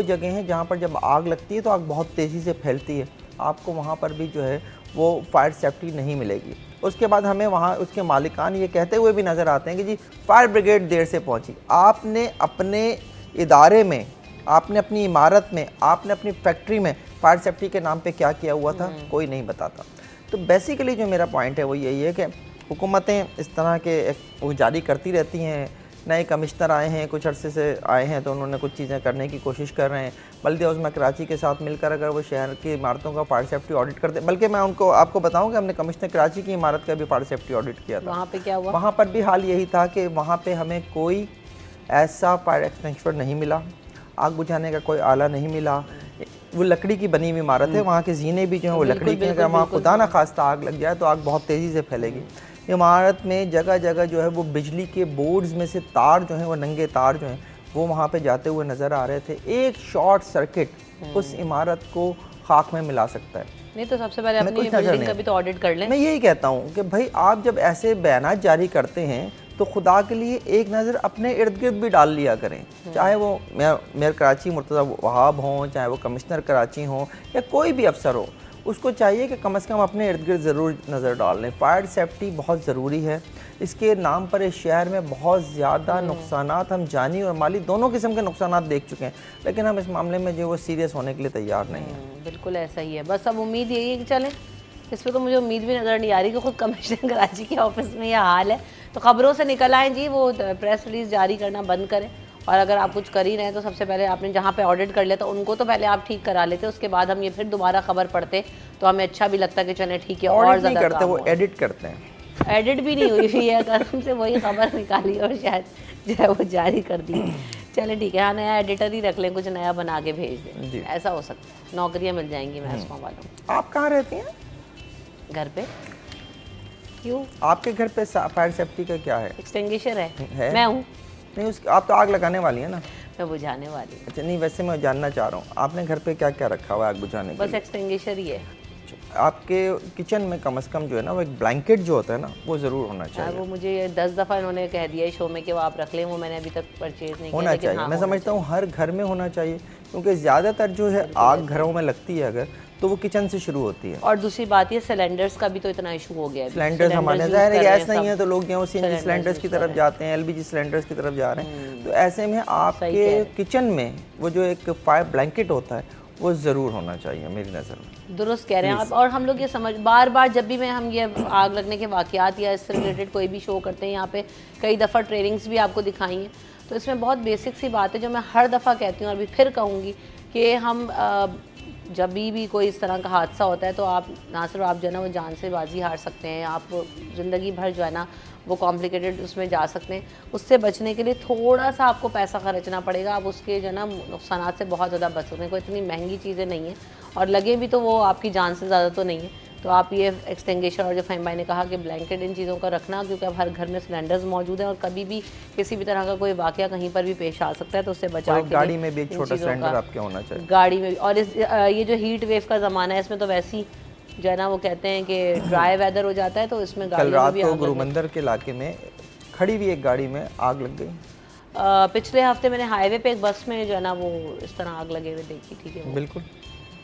जगह हैं जहाँ पर जब आग लगती है तो आग बहुत तेज़ी से फैलती है। आपको वहाँ पर भी जो है वो फायर सेफ्टी नहीं मिलेगी। उसके बाद हमें वहाँ उसके मालिकान ये कहते हुए भी नज़र आते हैं कि जी फायर ब्रिगेड देर से पहुँची। आपने अपने इदारे में, आपने अपनी इमारत में, आपने अपनी फैक्ट्री में फायर सेफ्टी के नाम पे क्या किया हुआ था? कोई नहीं बताता। तो बेसिकली जो मेरा पॉइंट है वो यही है कि हुकूमतें इस तरह के वो जारी करती रहती हैं। नए कमिश्नर आए हैं, कुछ अरसे से आए हैं, तो उन्होंने कुछ चीज़ें करने की कोशिश कर रहे हैं। बल्कि उज़्मा कराची के साथ मिलकर अगर वो शहर की इमारतों का फायर सेफ्टी ऑडिट करते, बल्कि मैं आपको बताऊं कि हमने कमिश्नर कराची की इमारत का भी फायर सेफ्टी ऑडिट किया था। वहाँ पे क्या हुआ? वहाँ पर भी हाल यही था कि वहाँ पे हमें कोई ऐसा फायर एक्सटिंग्विशर नहीं मिला, आग बुझाने का कोई आला नहीं मिला। वो लकड़ी की बनी हुई इमारत है, वहाँ के जीने भी जो हैं वो लकड़ी के हैं। अगर वहाँ खुदा ना खास्ता आग लग जाए तो आग बहुत तेज़ी से फैलेगी। इमारत में जगह जगह जो है वो बिजली के बोर्ड्स में से तार जो हैं, वो नंगे तार जो हैं वो वहाँ पे जाते हुए नज़र आ रहे थे। एक शॉर्ट सर्किट उस इमारत को खाक में मिला सकता है। नहीं तो सबसे पहले अपनी बिल्डिंग का भी तो ऑडिट कर लें। मैं यही कहता हूँ कि भाई आप जब ऐसे बयान जारी करते हैं तो खुदा के लिए एक नज़र अपने इर्द गिर्द भी डाल लिया करें। चाहे वो मेयर कराची मुर्तज़ा वहाब हों, चाहे वो कमिश्नर कराची हों, या कोई भी अफसर हो, उसको चाहिए कि कम से कम अपने इर्द गिर्द ज़रूर नज़र डाल लें। फायर सेफ्टी बहुत ज़रूरी है। इसके नाम पर इस शहर में बहुत ज़्यादा नुकसानात, हम जानी और माली दोनों किस्म के नुकसानात देख चुके हैं, लेकिन हम इस मामले में जो वो सीरियस होने के लिए तैयार नहीं हैं। बिल्कुल ऐसा ही है। बस अब उम्मीद यही है कि चलें। इस पर तो मुझे उम्मीद भी नज़र नहीं आ रही कि खुद कमिश्नर कराची के ऑफिस में यह हाल है। तो ख़बरों से निकल आएँ जी, वो प्रेस रिलीज़ जारी करना बंद करें। और अगर आप कुछ कर ही रहे हैं तो सबसे पहले आपने जहाँ पे ऑडिट कर लिया था उनको तो पहले आप ठीक करा लेते, उसके बाद हम ये फिर दोबारा खबर पढ़ते तो हमें अच्छा भी लगता कि चलें ठीक है। और ज़्यादा करते, वो एडिट करते हैं। एडिट भी नहीं हुई हुई है, कसम से वही खबर निकाली और शायद जो है वो जारी कर दी। चले ठीक है, हाँ नया एडिटर ही रख लें, कुछ नया बना के भेज जी। दें, ऐसा हो सकता है, नौकरियां मिल जाएंगी महकमा वालों को। आप कहाँ रहती हैं? घर पे क्यों? आपके घर पे फायर सेफ्टी का क्या है? एक्सटिंग्विशर है, है? मैं हूँ, नहीं उस आप तो आग लगाने वाली है ना? मैं बुझाने वाली हूँ, अच्छा नहीं, वैसे मैं जानना चाह रहा हूँ आपने घर पे क्या क्या रखा हुआ है आग बुझाने के बस लिए? एक्सटिंग्विशर ही है। आपके किचन में कम से कम जो है ना वो एक ब्लैंकेट जो होता है ना वो ज़रूर होना हाँ, चाहिए। वो मुझे 10 दफ़ा इन्होंने कह दिया है शो में कि वो आप रख लें, वो मैंने अभी तक परचेज नहीं किया, होना लेकिन चाहिए, हाँ, मैं होना समझता हूँ हर घर में होना चाहिए, क्योंकि ज़्यादातर जो है आग घरों में लगती है अगर तो वो किचन से शुरू होती है। और दूसरी बात ये सिलेंडर्स का भी तो इतना इशू हो गया है। सिलेंडर्स हमारे use ज़ाहिर है कर रहे गैस हैं नहीं है सब। तो लोग जो सिलेंडर्स सिलेंडर्स की use कर तरफ रहे जाते हैं, एलपीजी सिलेंडर्स की तरफ जा रहे हैं, तो ऐसे में कह आपके रहे किचन में वो जो एक फायर ब्लैंकेट होता है वो ज़रूर होना चाहिए मेरी नज़र में। दुरुस्त कह रहे हैं आप। और हम लोग ये समझ बार बार जब भी मैं हम ये आग लगने के वाक़यात या इससे रिलेटेड कोई भी शो करते हैं, यहाँ पे कई दफ़ा ट्रेनिंग्स भी आपको दिखाई हैं, तो इसमें बहुत बेसिक सी बात है जो मैं हर दफ़ा कहती हूँ और अभी फिर कहूँगी कि हम जब भी कोई इस तरह का हादसा होता है तो आप ना सिर्फ आप जो है ना वो जान से बाजी हार सकते हैं, आप ज़िंदगी भर जो है ना वो कॉम्प्लिकेटेड उसमें जा सकते हैं। उससे बचने के लिए थोड़ा सा आपको पैसा खर्चना पड़ेगा, आप उसके जो है ना नुकसानात से बहुत ज़्यादा बच सकते हैं। कोई इतनी महंगी चीज़ें नहीं हैं और लगे भी तो वो आपकी जान से ज़्यादा तो नहीं है। तो आप ये एक्सटिंग्विशर और जो फ़हीम भाई ने कहा कि ब्लैंकेट इन चीज़ों का रखना, क्योंकि अब हर घर में सिलेंडर्स मौजूद हैं और कभी भी किसी भी तरह का कोई वाक़या कहीं पर भी पेश आ सकता है, तो उससे बचाव के लिए गाड़ी में भी एक इन छोटा चीज़ों सिलेंडर का- आपके होना चाहिए। गाड़ी में भी। और इस ये जो हीट वेव का ज़माना है इसमें तो वैसे ही जो है ना वो कहते हैं कि ड्राई वेदर हो जाता है, तो इसमें कल गाड़ियों में रात भी को आग लग गई। गुरुमंदिर के इलाके में खड़ी हुई एक गाड़ी में आग लग गई। पिछले हफ्ते मैंने हाईवे पे एक बस में जो है ना वो इस तरह आग लगे हुए देखी थी कि वो बिल्कुल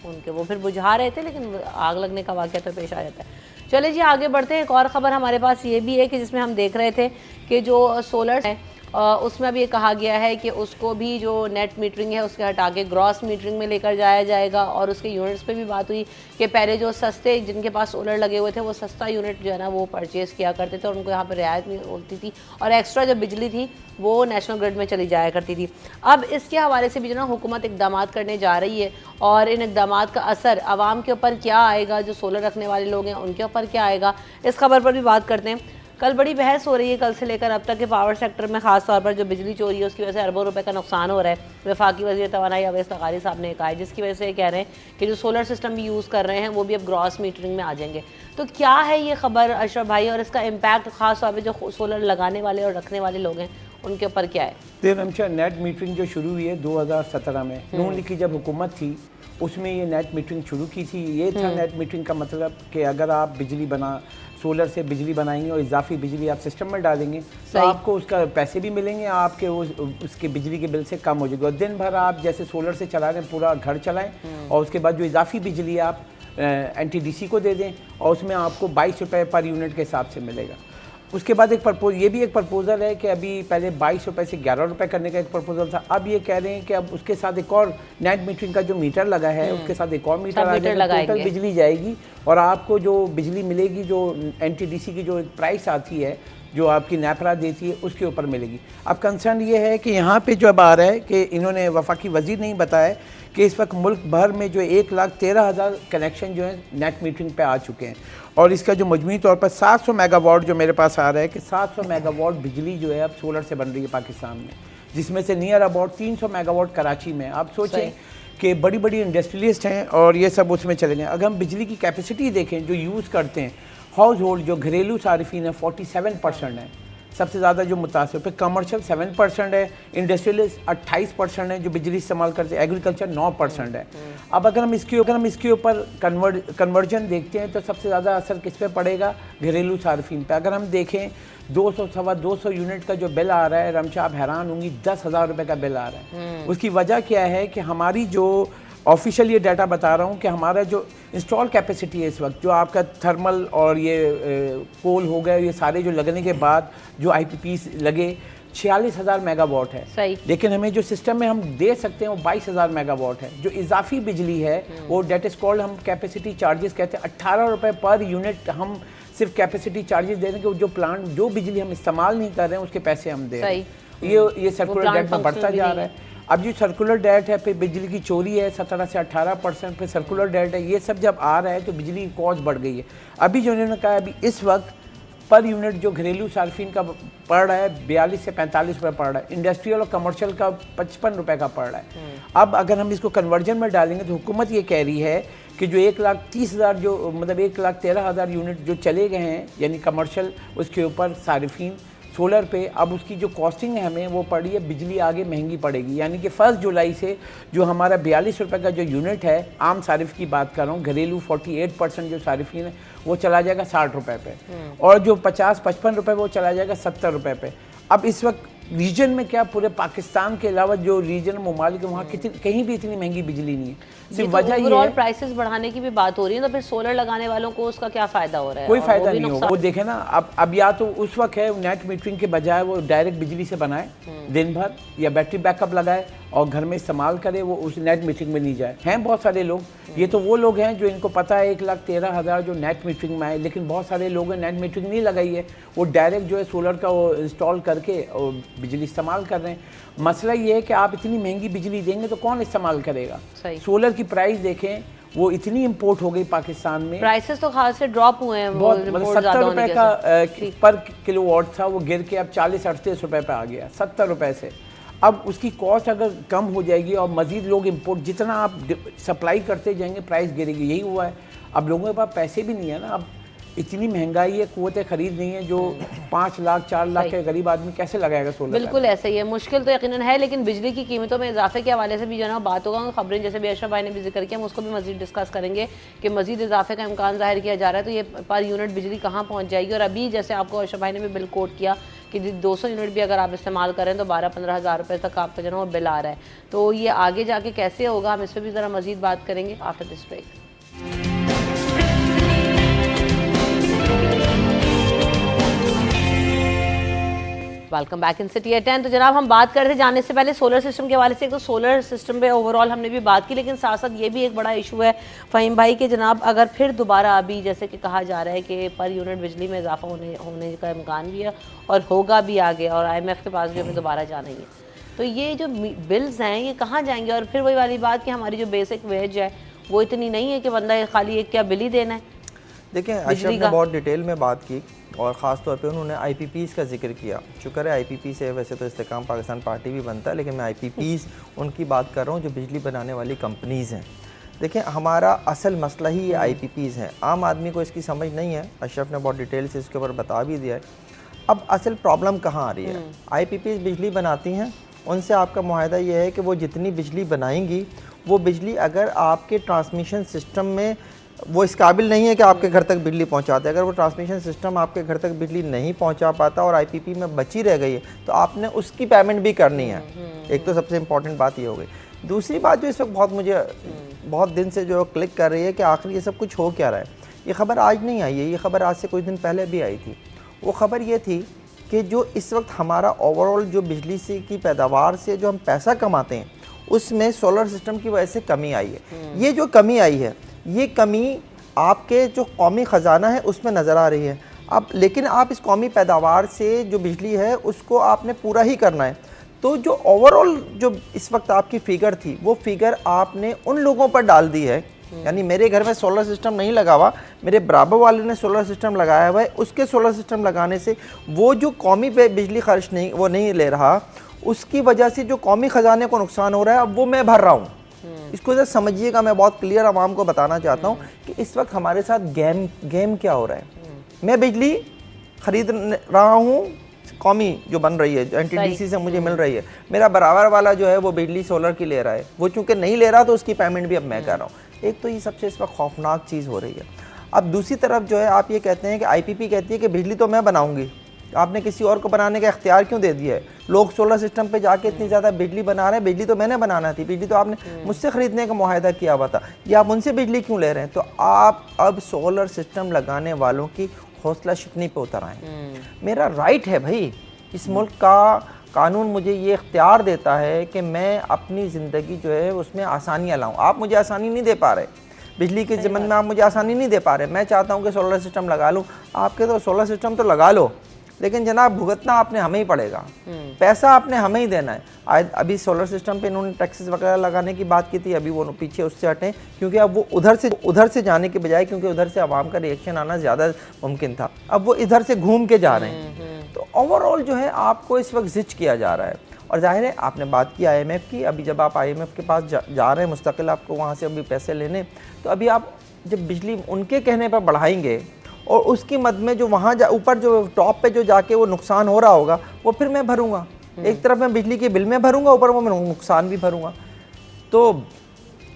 उनके वो फिर बुझा रहे थे, लेकिन आग लगने का वाक़या तो पेश आ जाता है। चले जी आगे बढ़ते हैं। एक और ख़बर हमारे पास ये भी है कि जिसमें हम देख रहे थे कि जो सोलर है उसमें अब ये कहा गया है कि उसको भी जो नेट मीटरिंग है उसके हटा के ग्रॉस मीटरिंग में लेकर जाया जाएगा। और उसके यूनिट्स पे भी बात हुई कि पहले जो सस्ते जिनके पास सोलर लगे हुए थे वो सस्ता यूनिट जो है ना वो परचेज़ किया करते थे और उनको यहाँ पर रियायत मिलती थी और एक्स्ट्रा जो बिजली थी वो नेशनल ग्रिड में चली जाया करती थी। अब इसके हवाले से भी जो ना हुकूमत इकदाम करने जा रही है और इन इकदाम का असर आवाम के ऊपर क्या आएगा, जो सोलर रखने वाले लोग हैं उनके ऊपर क्या आएगा, इस खबर पर भी बात करते हैं। कल बड़ी बहस हो रही है कल से लेकर अब तक के पावर सेक्टर में ख़ास तौर पर जो बिजली चोरी है उसकी वजह से अरबों रुपए का नुकसान हो रहा है। वफाकी वज़ीर तवानाई अवैस तकारी साहब ने कहा है, जिसकी वजह से ये कह रहे हैं कि जो सोलर सिस्टम भी यूज़ कर रहे हैं वो भी अब ग्रॉस मीटरिंग में आ जाएंगे। तो क्या है ये खबर अशरफ भाई, और इसका इम्पैक्ट ख़ास तौर पर जो सोलर लगाने वाले और रखने वाले लोग हैं उनके ऊपर क्या है? देर नेट मीटरिंग जो शुरू हुई है 2017 में, नून लीग की जब हुकूमत थी उसमें ये नेट मीटरिंग शुरू की थी। ये था नेट मीटरिंग का मतलब कि अगर आप बिजली सोलर से बिजली बनाएंगे और इजाफी बिजली आप सिस्टम में डालेंगे तो आपको उसका पैसे भी मिलेंगे, आपके उसके बिजली के बिल से कम हो जाएगा। और दिन भर आप जैसे सोलर से चला रहे हैं पूरा घर चलाएं और उसके बाद जो इजाफी बिजली आप NTDC को दे दें और उसमें आपको 22 रुपये पर यूनिट के हिसाब से मिलेगा। उसके बाद ये भी एक प्रपोजल है कि अभी पहले 22 रुपये से 11 रुपये करने का एक प्रपोजल था। अब ये कह रहे हैं कि अब उसके साथ एक और नेट मीटरिंग का जो मीटर लगा है उसके साथ एक और मीटर आ जाएगा, टोटल बिजली जाएगी और आपको जो बिजली मिलेगी जो NTDC की जो प्राइस आती है जो आपकी नेपरा देती है उसके ऊपर मिलेगी। अब कंसर्न ये है कि यहाँ पे जो अब आ रहा है कि इन्होंने वफाकी वजीर ने बताया कि इस वक्त मुल्क भर में जो 1,13,000 कनेक्शन जो है नेट मीटरिंग पे आ चुके हैं और इसका जो मजमूई तौर पर 700 मेगावाट जो मेरे पास आ रहा है कि 700 मेगावाट बिजली जो है अब सोलर से बन रही है पाकिस्तान में, जिसमें से नियर अबाउट 300 मेगावाट कराची में। आप सोचें कि बड़ी बड़ी इंडस्ट्रियलिस्ट हैं और ये सब उसमें चले गए। अगर हम बिजली की कैपेसिटी देखें जो यूज़ करते हैं हाउस होल्ड जो घरेलू सारिफिन है 47% है, सबसे ज़्यादा जो मुतासिर पे कमर्शियल 7% है, इंडस्ट्रियलिस्ट 28% है जो बिजली इस्तेमाल करते हैं, एग्रीकल्चर 9% है। अब अगर हम इसके ऊपर कन्वर्जन देखते हैं तो सबसे ज़्यादा असर किस पे पड़ेगा? घरेलू सारिफिन पे। अगर हम देखें 200-250 यूनिट का जो बिल आ रहा है, रमशा आप हैरान होंगी 10,000 रुपये का बिल आ रहा है। उसकी वजह क्या है कि हमारी जो ऑफिशियल ये डाटा बता रहा हूँ कि हमारा जो इंस्टॉल कैपेसिटी है इस वक्त जो आपका थर्मल और ये कोल हो गए ये सारे जो लगने के बाद जो IPPs लगे 46,000 मेगावाट है। सही। लेकिन हमें जो सिस्टम में हम दे सकते हैं वो 22,000 मेगावाट है। जो इजाफी बिजली है वो डेट इज कॉल्ड हम कैपेसिटी चार्जेस कहते हैं। 18 रुपये पर यूनिट हम सिर्फ कैपेसिटी चार्जेस दे रहे हैं कि जो प्लांट जो बिजली हम इस्तेमाल नहीं कर रहे हैं उसके पैसे हम दे रहे हैं। ये सर्कुलर डेट में बढ़ता जा रहा है। अब जो सर्कुलर डेट है फिर बिजली की चोरी है 17 से 18%, फिर सर्कुलर डेट है, ये सब जब आ रहा है तो बिजली की कॉस्ट बढ़ गई है। अभी जो उन्होंने कहा अभी इस वक्त पर यूनिट जो घरेलू सार्फिन का पड़ रहा है 42 से 45 रुपये पड़ रहा है, इंडस्ट्रियल और कमर्शियल का 55 रुपये का पड़ रहा है। अब अगर हम इसको कन्वर्जन में डालेंगे तो हुकूमत ये कह रही है कि जो 1,30,000 जो मतलब 1,13,000 यूनिट जो चले गए हैं यानी कमर्शियल, उसके ऊपर सार्फिन सोलर पे, अब उसकी जो कॉस्टिंग है हमें वो पड़ी है, बिजली आगे महंगी पड़ेगी। यानी कि 1 जुलाई से जो हमारा 42 रुपये का जो यूनिट है, आम सारिफ की बात कर रहा हूँ, घरेलू 48% जो सारिफिन है वो चला जाएगा 60 रुपये पे, और जो 50-55 रुपये वो चला जाएगा 70 रुपये पे। अब इस वक्त रीजन में क्या, पूरे पाकिस्तान के अलावा जो रीजन ममालिक है वहाँ कहीं भी इतनी महंगी बिजली नहीं है। सिर्फ वजह ये है प्राइसेस बढ़ाने की भी बात हो रही है, तो फिर सोलर लगाने वालों को उसका क्या फायदा हो रहा है? कोई फायदा नहीं होगा। वो देखे ना, अब या तो उस वक्त है नेट मीटरिंग के बजाय वो डायरेक्ट बिजली से बनाए दिन भर, या बैटरी बैकअप लगाए और घर में इस्तेमाल करे, वो उस नेट मीटरिंग में नहीं जाए। हैं बहुत सारे लोग, ये तो वो लोग हैं जो इनको पता है 1,13,000 जो नेट मीटरिंग में आए, लेकिन बहुत सारे लोग हैं नेट मीटरिंग नहीं लगाई है, वो डायरेक्ट जो है सोलर का वो इंस्टॉल करके और बिजली इस्तेमाल कर रहे हैं। मसला ये है कि आप इतनी महंगी बिजली देंगे तो कौन इस्तेमाल करेगा? सोलर की प्राइस देखें, वो इतनी इंपोर्ट हो गई पाकिस्तान में, प्राइसेस तो खास से ड्रॉप हुए हैं, बहुत मतलब 70 रुपये का पर किलोवाट था, वो गिर के अब 40-38 रुपये पे आ गया, 70 रुपये से। अब उसकी कॉस्ट अगर कम हो जाएगी और मज़ीद लोग इंपोर्ट, जितना आप सप्लाई करते जाएंगे प्राइस गिरेगी। यही हुआ है। अब लोगों के पास पैसे भी नहीं है ना, अब इतनी महंगाई है, कुव्वत खरीद नहीं है, जो 5 लाख 4 लाख के गरीब आदमी कैसे लगाएगा सोलर? बिल्कुल ऐसा ही है, मुश्किल तो यकीनन है। लेकिन बिजली की कीमतों में इजाफे के हवाले से भी जो है ना बात होगा, खबरें जैसे भी अशरफ भाई ने भी जिक्र किया, हम उसको भी मजीद डिस्कस करेंगे कि मजीद इजाफे का इम्कान जाहिर किया जा रहा है, तो ये पर यूनिट बिजली कहाँ पहुँच जाएगी। और अभी जैसे आपको अशरफ भाई ने भी बिल कोट किया कि 200 यूनिट भी अगर आप इस्तेमाल करें तो 12-15 हज़ार रुपये तक आपका जो है वो बिल आ रहा है। तो ये आगे जाके कैसे होगा, हम इस पर भी ज़रा मजीद बात करेंगे after this break. Welcome back in city at 10। तो जनाब हम बात कर रहे थे जाने से पहले सोलर सिस्टम के हवाले से। एक तो सोलर सिस्टम पे ओवरऑल हमने भी बात की, लेकिन साथ साथ ये भी एक बड़ा इशू है फ़हीम भाई कि जनाब अगर फिर दोबारा अभी जैसे कि कहा जा रहा है कि पर यूनिट बिजली में इजाफा होने का इम्कान भी है और होगा भी आगे, और IMF के पास भी हमें दोबारा जाना ही है, तो ये जो बिल्स हैं ये कहाँ जाएंगे? और फिर वही वाली बात कि हमारी जो बेसिक वेज है वो इतनी नहीं है कि बंदा खाली एक क्या बिल ही देना है। देखिए अशरफ ने बहुत डिटेल में बात की और ख़ास तौर पे उन्होंने IPPs का जिक्र किया। शुक्र है IPP से वैसे तो इस्तेकाम पाकिस्तान पार्टी भी बनता है, लेकिन मैं IPPs उनकी बात कर रहा हूँ जो बिजली बनाने वाली कंपनीज़ हैं। देखिए हमारा असल मसला ही ये IPPs हैं। आम आदमी को इसकी समझ नहीं है, अशरफ ने बहुत डिटेल से इसके ऊपर बता भी दिया है। अब असल प्रॉब्लम कहाँ आ रही है? IPPs बिजली बनाती हैं, उनसे आपका मुआहदा ये है कि वो जितनी बिजली बनाएंगी वो बिजली अगर आपके ट्रांसमिशन सिस्टम में वो इस काबिल नहीं है कि आपके घर तक बिजली पहुंचाते, अगर वो ट्रांसमिशन सिस्टम आपके घर तक बिजली नहीं पहुंचा पाता और IPP में बची रह गई है तो आपने उसकी पेमेंट भी करनी है। एक तो सबसे इम्पॉर्टेंट बात ये हो गई। दूसरी बात जो इस वक्त बहुत दिन से जो क्लिक कर रही है कि आखिर ये सब कुछ हो क्या रहा है। ये खबर आज नहीं आई है, ये खबर आज से कुछ दिन पहले भी आई थी। वो खबर ये थी कि जो इस वक्त हमारा ओवरऑल जो बिजली से की पैदावार से जो हम पैसा कमाते हैं उसमें सोलर सिस्टम की वजह से कमी आई है। ये जो कमी आई है ये कमी आपके जो कौमी ख़जाना है उसमें नज़र आ रही है। अब लेकिन आप इस कौमी पैदावार से जो बिजली है उसको आपने पूरा ही करना है। तो जो ओवरऑल जो इस वक्त आपकी फ़िगर थी वो फ़िगर आपने उन लोगों पर डाल दी है, यानी मेरे घर में सोलर सिस्टम नहीं लगा हुआ, मेरे बराबर वाले ने सोलर सिस्टम लगाया हुआ है, उसके सोलर सिस्टम लगाने से वो जो कौमी पे बिजली खर्च नहीं ले रहा, उसकी वजह से जो कौमी ख़जाने को नुकसान हो रहा है अब वो मैं भर रहा हूँ। इसको जरा समझिएगा, मैं बहुत क्लियर आवाम को बताना चाहता हूँ कि इस वक्त हमारे साथ गेम क्या हो रहा है। मैं बिजली खरीद रहा हूँ, कौमी जो बन रही है NTDC से मुझे मिल रही है, मेरा बराबर वाला जो है वो बिजली सोलर की ले रहा है, वो चूँकि नहीं ले रहा तो उसकी पेमेंट भी अब मैं कर रहा हूँ। एक तो ये सबसे इस वक्त खौफनाक चीज़ हो रही है। अब दूसरी तरफ जो है आप ये कहते हैं कि IPP कहती है कि बिजली तो मैं बनाऊँगी, आपने किसी और को बनाने का इख्तियार क्यों दे दिया है? लोग सोलर सिस्टम पे जाके इतनी ज़्यादा बिजली बना रहे हैं, बिजली तो मैंने बनाना थी, बिजली तो आपने मुझसे ख़रीदने का मुआहदा किया हुआ था, या आप उनसे बिजली क्यों ले रहे हैं? तो आप अब सोलर सिस्टम लगाने वालों की हौसला शिकनी पे उतर आए। मेरा राइट है भाई, इस मुल्क का कानून मुझे ये इख्तियार देता है कि मैं अपनी ज़िंदगी जो है उसमें आसानियाँ लाऊँ। आप मुझे आसानी नहीं दे पा रहे, बिजली के ज़िम्मन में आप मुझे आसानी नहीं दे पा रहे। मैं चाहता हूँ कि सोलर सिस्टम लगा लूँ, आपके तो सोलर सिस्टम तो लगा लो, लेकिन जनाब भुगतना आपने हमें ही पड़ेगा, पैसा आपने हमें ही देना है। अभी सोलर सिस्टम पे इन्होंने टैक्सेस वगैरह लगाने की बात की थी, अभी वो पीछे उससे हटें, क्योंकि अब वो उधर से जाने के बजाय, क्योंकि उधर से आवाम का रिएक्शन आना ज़्यादा मुमकिन था, अब वो इधर से घूम के जा रहे हैं। तो ओवरऑल जो है आपको इस वक्त जिच किया जा रहा है। और जाहिर है आपने बात की IMF की, अभी जब आप IMF के पास जा रहे हैं मुस्तकिल आपको वहाँ से अभी पैसे लेने, तो अभी आप जब बिजली उनके कहने पर बढ़ाएंगे और उसकी मद में जो वहाँ ऊपर जो टॉप पे जो जाके वो नुकसान हो रहा होगा वो फिर मैं भरूंगा। एक तरफ मैं बिजली के बिल में भरूंगा, ऊपर वो मैं नुकसान भी भरूंगा। तो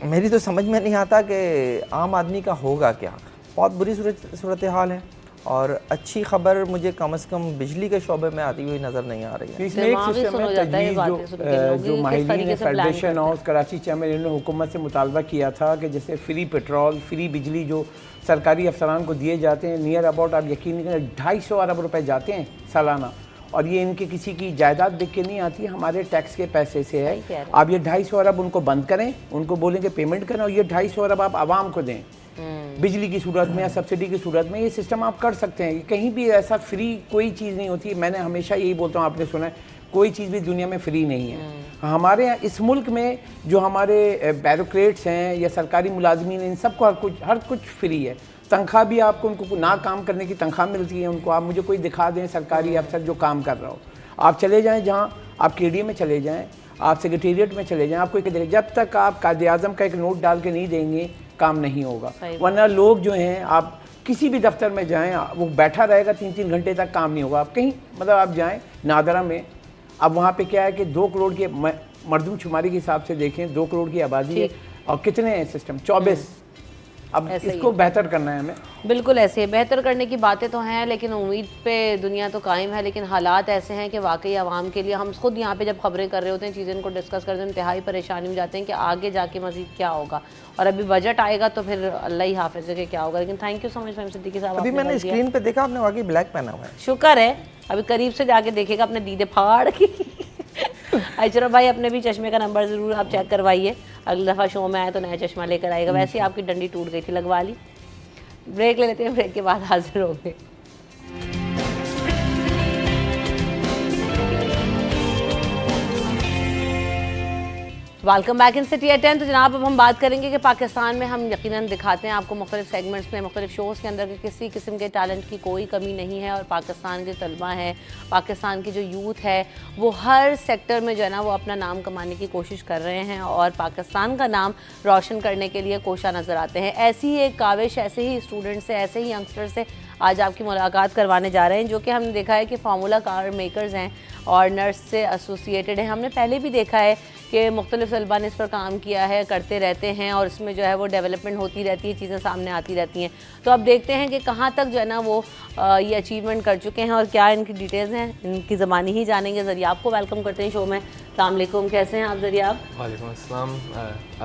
मेरी तो समझ में नहीं आता कि आम आदमी का होगा क्या। बहुत बुरी सूरत हाल है और अच्छी खबर मुझे कम से कम बिजली के शोबे में आती हुई नज़र नहीं आ रही है। इसमें एक सिस्टम है तजवीज़ जो माहिरीन फेडरेशन ऑफ कराची चैम्बर इन्होंने हुकूमत से मुतालबा किया था कि जैसे फ्री पेट्रोल, फ्री बिजली जो सरकारी अफसरान को दिए जाते हैं, नियर अबाउट आप यकीन नहीं करें 250 अरब रुपए जाते हैं सालाना, और ये इनके किसी की जायदाद बिक के नहीं आती, हमारे टैक्स के पैसे से है। आप ये 250 अरब उनको बंद करें, उनको बोलेंगे पेमेंट करें, और ये 250 अरब आप आवाम को दें बिजली की सूरत में या सब्सिडी की सूरत में। ये सिस्टम आप कर सकते हैं। कहीं भी ऐसा फ्री कोई चीज़ नहीं होती। मैंने हमेशा यही बोलता हूँ, आपने सुना है, कोई चीज़ भी दुनिया में फ्री नहीं है। हमारे यहाँ इस मुल्क में जो हमारे ब्यूरोक्रेट्स हैं या सरकारी मुलाजमीन, इन सबको हर कुछ फ्री है। तनख्वाह भी आपको, उनको ना काम करने की तनख्वाह मिलती है उनको। आप मुझे कोई दिखा दें सरकारी अफसर जो काम कर रहा हो, आप चले जाएँ जहाँ आप KDA में चले जाएँ, आप सेक्रेटेरिएट में चले जाएँ, आपको जब तक आप कायदे आज़म का एक नोट डाल के नहीं देंगे काम नहीं होगा। वरना लोग जो हैं, आप किसी भी दफ्तर में जाएं, वो बैठा रहेगा 3-3 घंटे तक, काम नहीं होगा। आप कहीं मतलब आप जाएं नादरा में, अब वहाँ पे क्या है कि 2 करोड़ के मरदमशुमारी के हिसाब से देखें, 2 करोड़ की आबादी है और कितने हैं सिस्टम 24। अब इसको बेहतर करना है हमें। बिल्कुल ऐसे बेहतर करने की बातें तो हैं, लेकिन उम्मीद पे दुनिया तो कायम है। लेकिन हालात ऐसे हैं कि वाकई आवाम के लिए, हम खुद यहाँ पे जब खबरें कर रहे होते हैं, चीज़ें को डिस्कस करते हैं, इंतहाई परेशानी में जाते हैं कि आगे जाके मज़ीद क्या होगा। और अभी बजट आएगा तो फिर अल्लाह ही हाफिज़ है कि क्या होगा। लेकिन thank you so much Faheem Siddiqui sahab. अभी मैंने स्क्रीन पे देखा आपने वाकई ब्लैक पहना हुआ है। शुक्र है, अभी करीब से जाके देखेगा अपने दीदे फाड़ की। चलो भाई, अपने भी चश्मे का नंबर ज़रूर आप चेक करवाइए, अगली दफ़ा शो में आए तो नया चश्मा लेकर आएगा। वैसे ही आपकी डंडी टूट गई थी, लगवा ली। ब्रेक ले लेते हैं, ब्रेक के बाद हाजिर होंगे। Welcome back in city at 10। तो जनाब अब हम बात करेंगे कि पाकिस्तान में हम यकीनन दिखाते हैं आपको मुख्तलिफ सेगमेंट्स में, मुख्तलिफ शोज़ के अंदर कि किसी किस्म के टैलेंट की कोई कमी नहीं है। और पाकिस्तान के तलबा हैं, पाकिस्तान की जो यूथ है, वो हर सेक्टर में जो है ना वो अपना नाम कमाने की कोशिश कर रहे हैं और पाकिस्तान का नाम रोशन करने के लिए कोशा नज़र आते हैं। ऐसी ही एक काविश, ऐसे ही स्टूडेंट से, ऐसे ही यंगस्टर से आज आपकी मुलाकात करवाने जा रहे हैं, जो कि हमने देखा है कि फार्मूला कार मेकर्स हैं और नर्स से एसोसिएटेड हैं। हमने पहले भी देखा है कि मुख्तलिफ तलबा ने इस पर काम किया है, करते रहते हैं और इसमें जो है वो डेवलपमेंट होती रहती है, चीज़ें सामने आती रहती हैं। तो अब देखते हैं कि कहाँ तक जो है ना वो ये अचीवमेंट कर चुके हैं और क्या इनकी डिटेल्स हैं, इनकी ज़बानी ही जानेंगे। ज़रिया आपको वेलकम करते हैं शो में। अस्सलाम वालेकुम, कैसे हैं आप ज़रिया? आप वालेकुम अस्सलाम,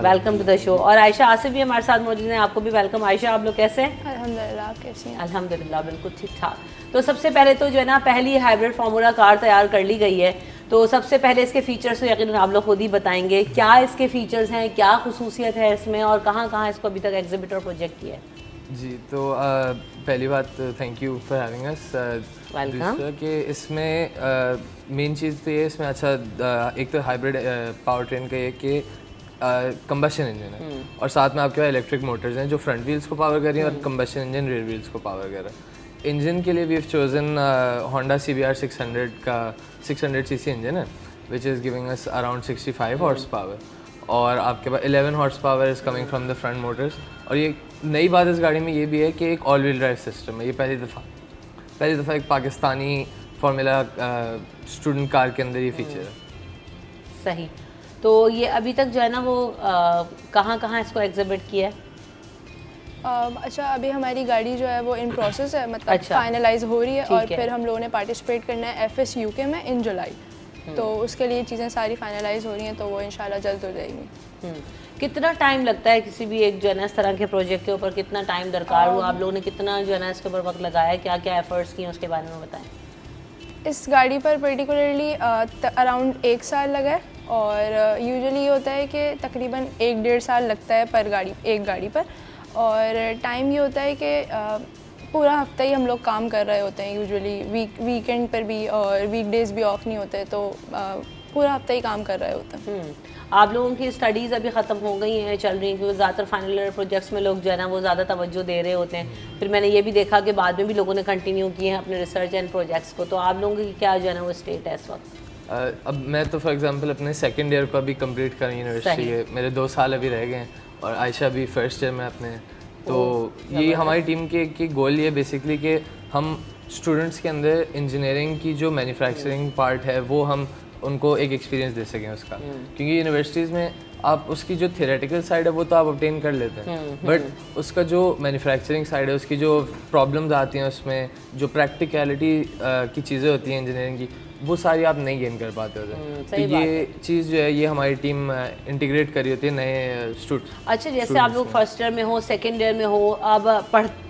वेलकम टू द शो। और आयशा आसिफ भी हमारे साथ मौजूद हैं, आपको भी वेलकम। आयशा, आप लोग कैसे हैं? अल्हम्दुलिल्लाह, आप कैसी हैं? अल्हम्दुलिल्लाह, बिल्कुल ठीक ठाक। तो सबसे पहले तो जो है ना पहली हाइब्रिड फार्मूला कार तैयार कर ली गई है, तो सबसे पहले इसके फ़ीचर्स तो यकीनन आप लोग खुद ही बताएंगे, क्या इसके फ़ीचर्स हैं, क्या खुसूसियत है इसमें और कहाँ कहाँ इसको अभी तक एग्जिबिट और प्रोजेक्ट किया है? जी, तो पहली बात thank you for having us. दूसरा कि इसमें मेन चीज़ तो ये इसमें अच्छा एक तो हाइब्रिड पावर ट्रेन का ये कि कंबशन इंजन है और साथ में आपके पास इलेक्ट्रिक मोटर्स हैं जो फ्रंट व्हील्स को पावर कर रही हैं और कंबशन इंजन रेयर व्हील्स को पावर कर रहा है। इंजन के लिए we have chosen Honda CBR 600 का 600 cc इंजन है which is giving us around 65 horse power और आपके पास 11 horse power is coming from the front motors. और ये नई बात इस गाड़ी में ये भी है कि एक ऑल व्हील ड्राइव सिस्टम है। ये पहली दफ़ा एक पाकिस्तानी फार्मूला स्टूडेंट कार के अंदर ये फीचर है। सही। तो ये अभी तक जो है ना वो कहाँ कहाँ इसको एग्जिबिट किया है? अच्छा, अभी हमारी गाड़ी जो है वो इन प्रोसेस है, मतलब फाइनलाइज हो रही है और फिर हम लोगों ने पार्टिसिपेट करना है FS UK में इन जुलाई। तो उसके लिए चीज़ें सारी फाइनलाइज हो रही हैं, तो वो इंशाल्लाह जल्द हो जाएंगी। कितना टाइम लगता है किसी भी एक जो है ना इस तरह के प्रोजेक्ट के ऊपर? कितना टाइम दरकार हुआ? आप लोगों ने कितना जो है ना इसके ऊपर वक्त लगाया, क्या क्या एफर्ट्स किए उसके बारे में बताएं। इस गाड़ी पर पर्टिकुलरली अराउंड 1 साल लगा है और यूजुअली ये होता है कि तकरीबन 1-1.5 साल लगता है पर गाड़ी, एक गाड़ी पर। और टाइम ये होता है कि पूरा हफ्ता ही हम लोग काम कर रहे होते हैं यूजुअली, वीकेंड पर भी और वीकडेज भी ऑफ नहीं होते, तो पूरा हफ्ता ही काम कर रहे होते हैं। आप लोगों की स्टडीज़ अभी ख़त्म हो गई हैं, चल रही हैं, क्योंकि ज़्यादातर फाइनल ईयर प्रोजेक्ट्स में लोग जो है ना वो ज़्यादा तवज्जो दे रहे होते हैं। फिर मैंने ये भी देखा कि बाद में भी लोगों ने कंटिन्यू किए हैं अपने रिसर्च एंड प्रोजेक्ट्स को। तो आप लोगों की क्या जो है ना वो स्टेट है इस वक्त? अब मैं तो फॉर एग्जांपल अपने सेकंड ईयर को अभी कंप्लीट कर यूनिवर्सिटी है, मेरे 2 साल अभी रह गए हैं और आयशा भी फर्स्ट ईयर में अपने। तो ये हमारी टीम के गोल ये बेसिकली कि हम स्टूडेंट्स के अंदर इंजीनियरिंग की जो मैन्युफैक्चरिंग पार्ट है वो हम उनको एक एक्सपीरियंस दे सकें उसका, क्योंकि यूनिवर्सिटीज़ में आप उसकी जो थियोरेटिकल साइड है वो तो आप ऑब्टेन कर लेते हैं, बट उसका जो मैन्युफैक्चरिंग साइड है, उसकी जो प्रॉब्लम्स आती हैं उसमें, जो प्रैक्टिकलिटी की चीज़ें होती हैं इंजीनियरिंग की, वो सारी आप नहीं गेन कर पाते होते। तो ये चीज़ जो है ये हमारी टीम इंटीग्रेट करी होती है नए स्टूडेंट्स। अच्छा, जैसे आप लोग फर्स्ट ईयर में हो, सेकेंड ईयर में हो, अब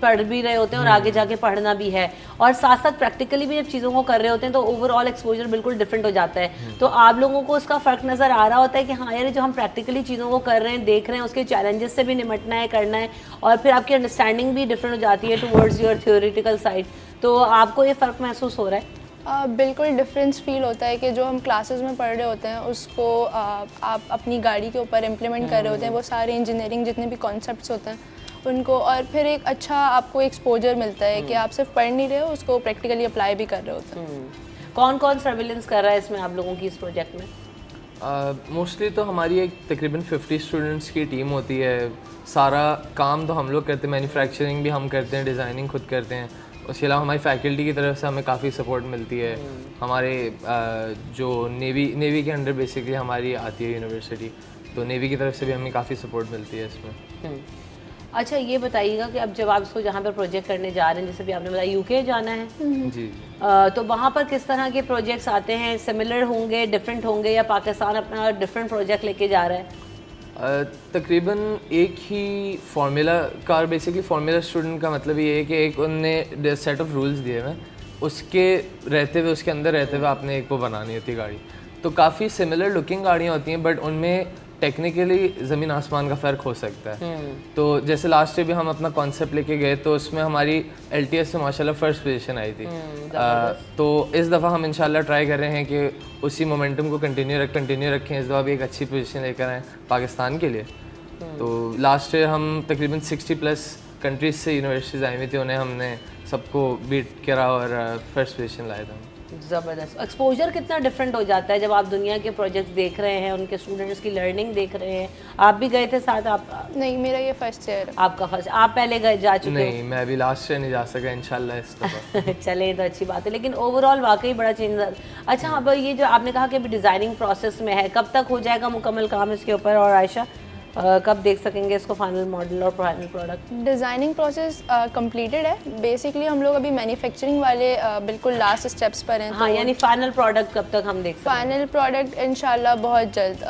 पढ़ भी रहे होते हैं और आगे जाके पढ़ना भी है, और साथ साथ प्रैक्टिकली भी जब चीज़ों को कर रहे होते हैं तो ओवरऑल एक्सपोजर बिल्कुल डिफरेंट हो जाता है। तो आप लोगों को उसका फ़र्क नज़र आ रहा होता है कि हाँ यार जो हम प्रैक्टिकली चीज़ों को कर रहे हैं, देख रहे हैं, उसके चैलेंजेस से भी निपटना है, करना है, और फिर आपकी अंडरस्टैंडिंग भी डिफरेंट हो जाती है टुवर्ड्स योर थ्योरेटिकल साइड। तो आपको ये फ़र्क महसूस हो रहा है? बिल्कुल डिफरेंस फील होता है कि जो हम क्लासेस में पढ़ रहे होते हैं उसको आप अपनी गाड़ी के ऊपर इम्प्लीमेंट कर रहे होते हैं, वो सारे इंजीनियरिंग जितने भी कॉन्सेप्ट्स होते हैं उनको, और फिर एक अच्छा आपको एक्सपोजर मिलता है कि आप सिर्फ पढ़ नहीं रहे हो, उसको प्रैक्टिकली अप्लाई भी कर रहे होते हैं। कौन कौन सर्विलेंस कर रहा है इसमें आप लोगों की इस प्रोजेक्ट में? मोस्टली तो हमारी एक तकरीबन 50 स्टूडेंट्स की टीम होती है। सारा काम तो हम लोग करते हैं, मैन्युफैक्चरिंग भी हम करते हैं, डिज़ाइनिंग खुद करते हैं। उसके अलावा हमारी फैकल्टी की तरफ से हमें काफ़ी सपोर्ट मिलती है। हमारे जो नेवी के अंडर बेसिकली हमारी आती है यूनिवर्सिटी, तो नेवी की तरफ से भी हमें काफ़ी सपोर्ट मिलती है इसमें। अच्छा, ये बताइएगा कि अब जब आप इसको जहाँ पर प्रोजेक्ट करने जा रहे हैं, जैसे भी आपने बताया यूके जाना है, जी, तो वहाँ पर किस तरह के प्रोजेक्ट्स आते हैं? सिमिलर होंगे, डिफरेंट होंगे, या पाकिस्तान अपना डिफरेंट प्रोजेक्ट लेके जा रहा है? तकरीबन एक ही फार्मूला का, बेसिकली फार्मूला स्टूडेंट का मतलब ये है कि एक उनने सेट ऑफ रूल्स दिए हुए, उसके रहते हुए, उसके अंदर रहते हुए आपने एक वो बनानी होती है गाड़ी। तो काफ़ी सिमिलर लुकिंग गाड़ियाँ होती हैं, बट उनमें टेक्निकली ज़मीन आसमान का फ़र्क हो सकता है। तो जैसे लास्ट ईयर भी हम अपना कॉन्सेप्ट लेके गए, तो उसमें हमारी LTS से माशाल्लाह फर्स्ट पोजीशन आई थी। तो इस दफ़ा हम इंशाल्लाह ट्राई कर रहे हैं कि उसी मोमेंटम को कंटिन्यू रखें, इस दफ़ा भी एक अच्छी पोजीशन लेकर आएँ पाकिस्तान के लिए। तो लास्ट ईयर हम तकरीबन 60+ कंट्रीज से यूनिवर्सिटीज़ आई हुई थी, उन्हें हमने सबको बीट करा और फर्स्ट पोजीशन लाया था। ज़बरदस्त। एक्सपोजर कितना डिफरेंट हो जाता है जब आप दुनिया के प्रोजेक्ट्स देख रहे हैं, उनके स्टूडेंट्स की लर्निंग देख रहे हैं। आप भी गए थे साथ? आप नहीं, मेरा ये फर्स्ट ईयर है। आपका फर्स्ट? आप पहले गए, जा चुके? नहीं, मैं अभी लास्ट ईयर नहीं जा सका, इंशाल्लाह इस दफ़ा। चले तो अच्छी बात है, लेकिन ओवरऑल वाकई बड़ा चेंज। अच्छा, अब ये जो आपने कहा कि अभी डिज़ाइनिंग प्रोसेस में है, कब तक हो जाएगा मुकम्मल काम इसके ऊपर? और आयशा, कब देख सकेंगे इसको फाइनल मॉडल और final product? Designing process completed है। बेसिकली हम लोग अभी मैन्युफैक्चरिंग वाले बिल्कुल लास्ट स्टेप्स पर हैं। हाँ, यानी फाइनल प्रोडक्ट कब तक हम देख सकते हैं? फाइनल प्रोडक्ट इंशाल्लाह बहुत जल्द,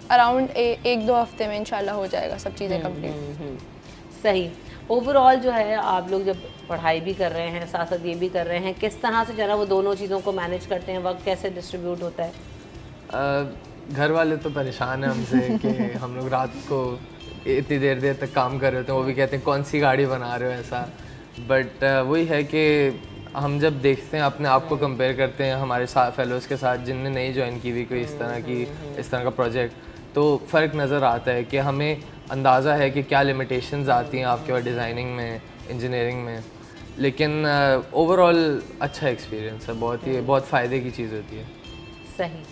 अराउंड 1-2 हफ्ते में इंशाल्लाह हो जाएगा सब चीज़ें कंप्लीट। सही। ओवरऑल जो है आप लोग जब पढ़ाई भी कर रहे हैं, साथ साथ ये भी कर रहे हैं, किस तरह से जो है ना वो दोनों चीज़ों को मैनेज करते हैं? वक्त कैसे डिस्ट्रीब्यूट होता है? घर वाले तो परेशान हैं हमसे कि हम लोग रात को इतनी देर तक काम कर रहे होते हैं, वो भी कहते हैं कौन सी गाड़ी बना रहे हो ऐसा। बट वही है कि हम जब देखते हैं, अपने आप को कंपेयर करते हैं हमारे साथ फेलोज़ के साथ जिनने नहीं ज्वाइन की हुई कोई इस तरह का प्रोजेक्ट, तो फ़र्क नज़र आता है कि हमें अंदाज़ा है कि क्या लिमिटेशंस आती हैं आपके पास डिज़ाइनिंग में, इंजीनियरिंग में। लेकिन ओवरऑल अच्छा एक्सपीरियंस है, बहुत फ़ायदे की चीज़ होती है। सही।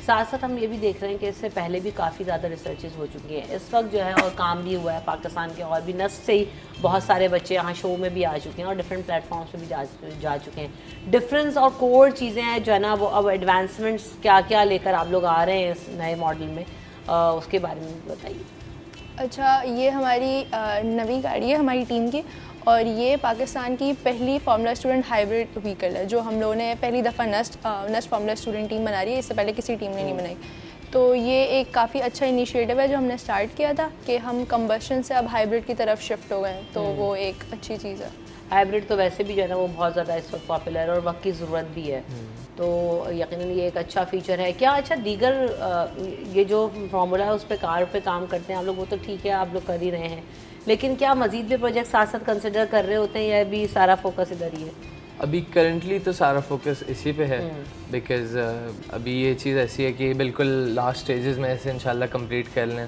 साथ साथ हम ये भी देख रहे हैं कि इससे पहले भी काफ़ी ज़्यादा रिसर्चेज हो चुकी हैं इस वक्त जो है, और काम भी हुआ है पाकिस्तान के और भी नस्ल से ही बहुत सारे बच्चे यहाँ शो में भी आ चुके हैं और डिफरेंट प्लेटफॉर्म्स पे भी जा चुके हैं। डिफरेंस और कोर चीज़ें हैं जो है ना वो अब एडवांसमेंट्स क्या क्या लेकर आप लोग आ रहे हैं इस नए मॉडल में, उसके बारे में बताइए। अच्छा, ये हमारी नवी गाड़ी है हमारी टीम की, और ये पाकिस्तान की पहली फार्मूला स्टूडेंट हाइब्रिड व्हीकल है जो हम लोगों ने पहली दफ़ा नस्ट फार्मूला स्टूडेंट टीम बना रही है। इससे पहले किसी टीम ने नहीं बनाई। तो ये एक काफ़ी अच्छा इनिशिएटिव है जो हमने स्टार्ट किया था कि हम कंबशन से अब हाइब्रिड की तरफ शिफ्ट हो गए, तो वो एक अच्छी चीज़ है। हाइब्रिड तो वैसे भी जो है ना वो बहुत ज़्यादा इस वक्त पॉपुलर है और वक्त की ज़रूरत भी है, तो यकीनन ये एक अच्छा फ़ीचर है। क्या अच्छा दीगर ये जो फार्मूला है उस पर कार पे काम करते हैं आप लोग, वो तो ठीक है आप लोग कर ही रहे हैं, लेकिन क्या मज़ीद भी प्रोजेक्ट साथ साथ कंसिडर कर रहे होते हैं या अभी सारा फोकस इधर ही है? अभी करंटली तो सारा फोकस इसी पे है, बिकॉज अभी ये चीज़ ऐसी है कि बिल्कुल लास्ट स्टेजेस में ऐसे इंशाल्लाह कंप्लीट कर लें,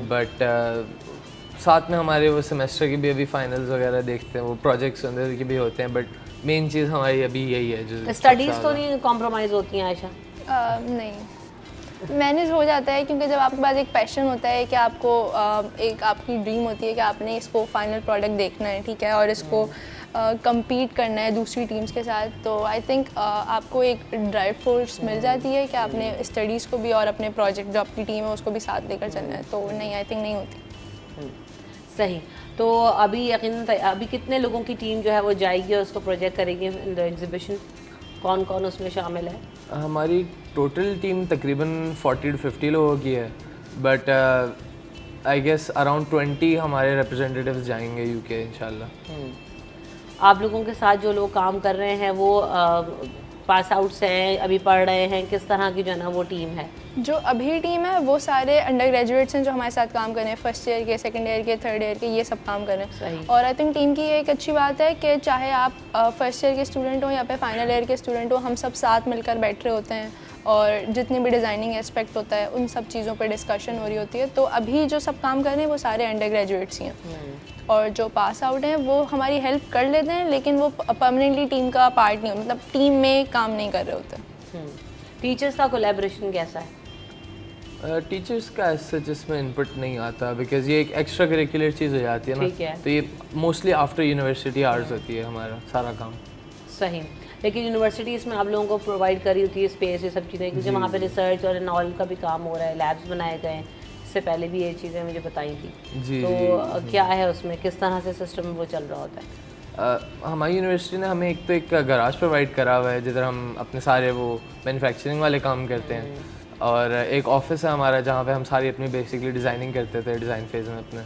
बट साथ में हमारे वो सेमेस्टर की भी अभी फाइनल्स वगैरह देखते हैं, वो प्रोजेक्ट्स अंदर की भी होते हैं, बट मेन चीज़ हमारी अभी यही है जो स्टडीज़ तो नहीं कॉम्प्रोमाइज़ होती हैं आयशा? नहीं, मैनेज हो जाता है, क्योंकि जब आपके पास एक पैशन होता है कि आपको एक आपकी ड्रीम होती है कि आपने इसको फाइनल प्रोडक्ट देखना है, ठीक है, और इसको compete करना है दूसरी टीम्स के साथ, तो आई थिंक आपको एक ड्राइव फोर्स मिल जाती है कि आपने स्टडीज़ को भी और अपने प्रोजेक्ट जो आपकी टीम है उसको भी साथ लेकर चलना है, तो नहीं, आई थिंक नहीं होती। सही। तो अभी यकीनन अभी कितने लोगों की टीम जो है वो जाएगी और उसको प्रोजेक्ट करेगी इन द एग्जीबिशन? कौन कौन उसमें शामिल है? हमारी टोटल टीम तकरीबन 40 to 50 लोगों की है, बट आई गेस अराउंड 20 हमारे रिप्रेजेंटेटिव्स जाएंगे यूके इंशाल्लाह। आप लोगों के साथ जो लोग काम कर रहे हैं वो पास आउट्स हैं, अभी पढ़ रहे हैं, किस तरह की जो है ना वो टीम है? जो अभी टीम है वो सारे अंडर ग्रेजुएट्स हैं जो हमारे साथ काम कर रहे हैं, फर्स्ट ईयर के, सेकंड ईयर के, थर्ड ईयर के, ये सब काम कर रहे हैं। और आई थिंक टीम की एक अच्छी बात है कि चाहे आप फर्स्ट ईयर के स्टूडेंट हो या फिर फाइनल ईयर के स्टूडेंट हो, हम सब साथ मिलकर बैठ रहे होते हैं और जितनी भी डिज़ाइनिंग एस्पेक्ट होता है उन सब चीज़ों पर डिस्कशन हो रही होती है। तो अभी जो सब काम कर रहे हैं वो सारे अंडर ग्रेजुएट्स ही हैं, और जो पास आउट हैं वो हमारी हेल्प कर लेते हैं, लेकिन वो परमानेंटली टीम का पार्ट नहीं हो, मतलब टीम में काम नहीं कर रहे होते। टीचर्स का कोलैबोरेशन कैसा है? टीचर्स का ऐसा जिसमें इनपुट नहीं आता, बिकॉज ये एक एक्स्ट्रा करिकुलर चीज़ हो जाती है ना, तो ये मोस्टली आफ्टर यूनिवर्सिटी आवर्स होती है हमारा सारा काम। सही। लेकिन यूनिवर्सिटीज़ में आप लोगों को प्रोवाइड करी होती है स्पेस, ये सब चीज़ें, क्योंकि वहाँ पे रिसर्च और नॉल का भी काम हो रहा है, लैब्स बनाए गए हैं, इससे पहले भी ये चीज़ें मुझे बताई थी। तो क्या है उसमें, किस तरह से सिस्टम वो चल रहा होता है? हमारी यूनिवर्सिटी ने हमें एक तो एक गराज प्रोवाइड करा हुआ है जिधर हम अपने सारे वो मैन्युफैक्चरिंग वाले काम करते हैं, और एक ऑफिस है हमारा जहाँ पे हम सारी अपनी बेसिकली डिज़ाइनिंग करते थे डिज़ाइन फेज में अपने।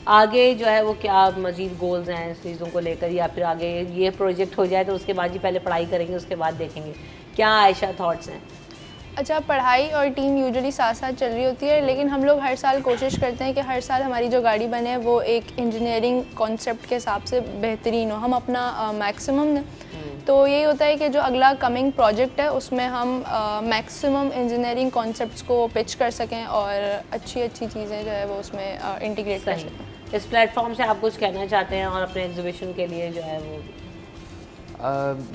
आगे जो है वो क्या मज़ीद गोल्स हैं इस चीज़ों को लेकर, या फिर आगे ये प्रोजेक्ट हो जाए तो उसके बाद ही पहले पढ़ाई करेंगे उसके बाद देखेंगे, क्या आयशा थॉट्स हैं? अच्छा, पढ़ाई और टीम यूजुअली साथ साथ चल रही होती है, लेकिन हम लोग हर साल कोशिश करते हैं कि हर साल हमारी जो गाड़ी बने वो एक इंजीनियरिंग कॉन्सेप्ट के हिसाब से बेहतरीन हो, हम अपना मैक्सिमम दें। तो यही होता है कि जो अगला कमिंग प्रोजेक्ट है उसमें हम मैक्सिमम इंजीनियरिंग कॉन्सेप्ट्स को पिच कर सकें और अच्छी अच्छी चीज़ें जो है वो उसमें इंटीग्रेट कर सकें। इस प्लेटफॉर्म से आप कुछ कहना चाहते हैं और अपने एग्जीबिशन के लिए जो है वो?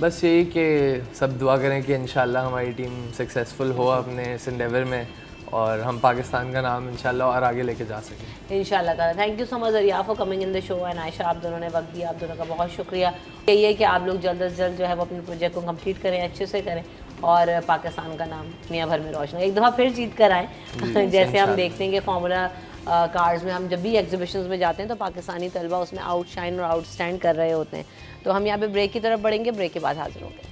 बस यही कि सब दुआ करें कि इंशाल्लाह हमारी टीम सक्सेसफुल हो अपने इस एंडेवर में और हम पाकिस्तान का नाम इंशाल्लाह और आगे लेके जा सकें इंशाल्लाह ताला। Thank you so much Riya for coming in the show, and Ayesha, आप दोनों ने वक्त दिया, आप दोनों का बहुत शुक्रिया। यही है कि आप लोग जल्द से जल्द जो है वो अपने प्रोजेक्ट को कंप्लीट करें, अच्छे से करें और पाकिस्तान का नाम दुनिया भर में रोशन एक दफ़ा फिर जीत कर आएँ। जैसे हम देखते हैं कि फार्मूला कार्स में हम जब भी एग्जीबिशंस में जाते हैं तो पाकिस्तानी तलबा उसमें आउटशाइन और आउटस्टैंड कर रहे होते हैं। तो हम यहाँ पे ब्रेक की तरफ बढ़ेंगे, ब्रेक के बाद हाजिर होंगे।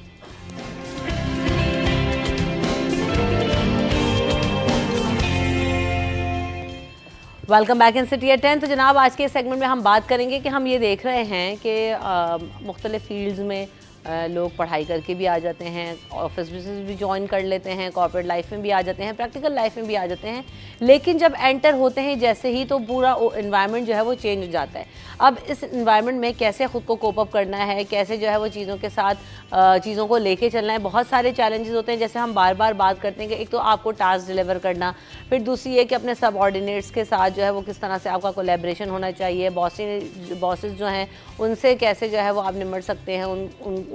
Welcome back in city at 10। तो जनाब आज के सेगमेंट में हम बात करेंगे कि हम ये देख रहे हैं कि मुख्तलिफ फील्ड्स में लोग पढ़ाई करके भी आ जाते हैं, ऑफिस बिजनेस भी ज्वाइन कर लेते हैं, कॉर्पोरेट लाइफ में भी आ जाते हैं, प्रैक्टिकल लाइफ में भी आ जाते हैं, लेकिन जब एंटर होते हैं जैसे ही तो पूरा इन्वायरमेंट जो है वो चेंज हो जाता है। अब इस इन्वायरमेंट में कैसे ख़ुद को कोप अप करना है, कैसे जो है वो चीज़ों के साथ चीज़ों को लेके चलना है, बहुत सारे चैलेंजेस होते हैं। जैसे हम बार बार बात करते हैं कि एक तो आपको टास्क डिलीवर करना, फिर दूसरी ये कि अपने सबऑर्डिनेट्स के साथ जो है वो किस तरह से आपका कोलैबोरेशन होना चाहिए, बॉसेस जो हैं उनसे कैसे जो है वो आप निमट सकते हैं,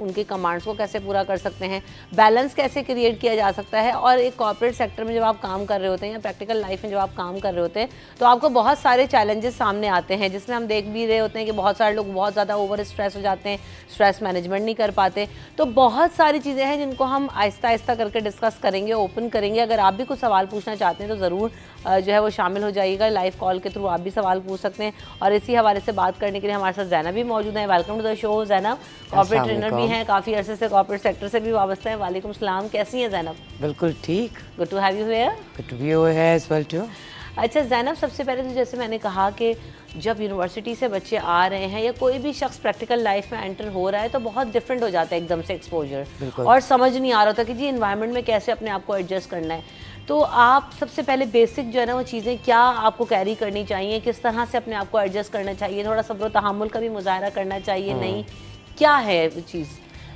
उनकी कमांड्स को कैसे पूरा कर सकते हैं, बैलेंस कैसे क्रिएट किया जा सकता है। और एक कॉर्पोरेट सेक्टर में जब आप काम कर रहे होते हैं या प्रैक्टिकल लाइफ में जब आप काम कर रहे होते हैं तो आपको बहुत सारे चैलेंजेस सामने आते हैं, जिसमें हम देख भी रहे होते हैं कि बहुत सारे लोग बहुत ज़्यादा ओवर स्ट्रेस हो जाते हैं, स्ट्रेस मैनेजमेंट नहीं कर पाते। तो बहुत सारी चीज़ें हैं जिनको हम आहिस्ता आहिस्ता करके डिस्कस करेंगे, ओपन करेंगे। अगर आप भी कुछ सवाल पूछना चाहते हैं तो ज़रूर जो है वो शामिल हो जाइएगा, लाइव कॉल के थ्रू आप भी सवाल पूछ सकते हैं। और इसी हवाले से बात करने के लिए हमारे साथ ज़ैनब भी मौजूद हैं। Welcome to the show Zainab, corporate trainer भी हैं, काफ़ी अरसे से कॉर्पोरेट सेक्टर से भी वाबस्ता हैं। वालेकुम सलाम, कैसी हैं ज़ैनब? बिल्कुल ठीक। Good to have you here. Good to be here as well too. अच्छा ज़ैनब, सबसे पहले तो जैसे मैंने कहा कि जब यूनिवर्सिटी से बच्चे आ रहे हैं या कोई भी शख्स प्रैक्टिकल लाइफ में एंटर हो रहा है तो बहुत डिफरेंट हो जाता है एकदम से एक्सपोजर, और समझ नहीं आ रहा था कि जी इन्वायरमेंट में कैसे अपने आप को एडजस्ट करना है। तो आप सबसे पहले बेसिक जो है ना वो चीज़ें क्या आपको कैरी करनी चाहिए, किस तरह से अपने आप को एडजस्ट करना चाहिए, थोड़ा सब्र तहम्मुल का भी मुजाहरा करना चाहिए, नहीं क्या है वो चीज़?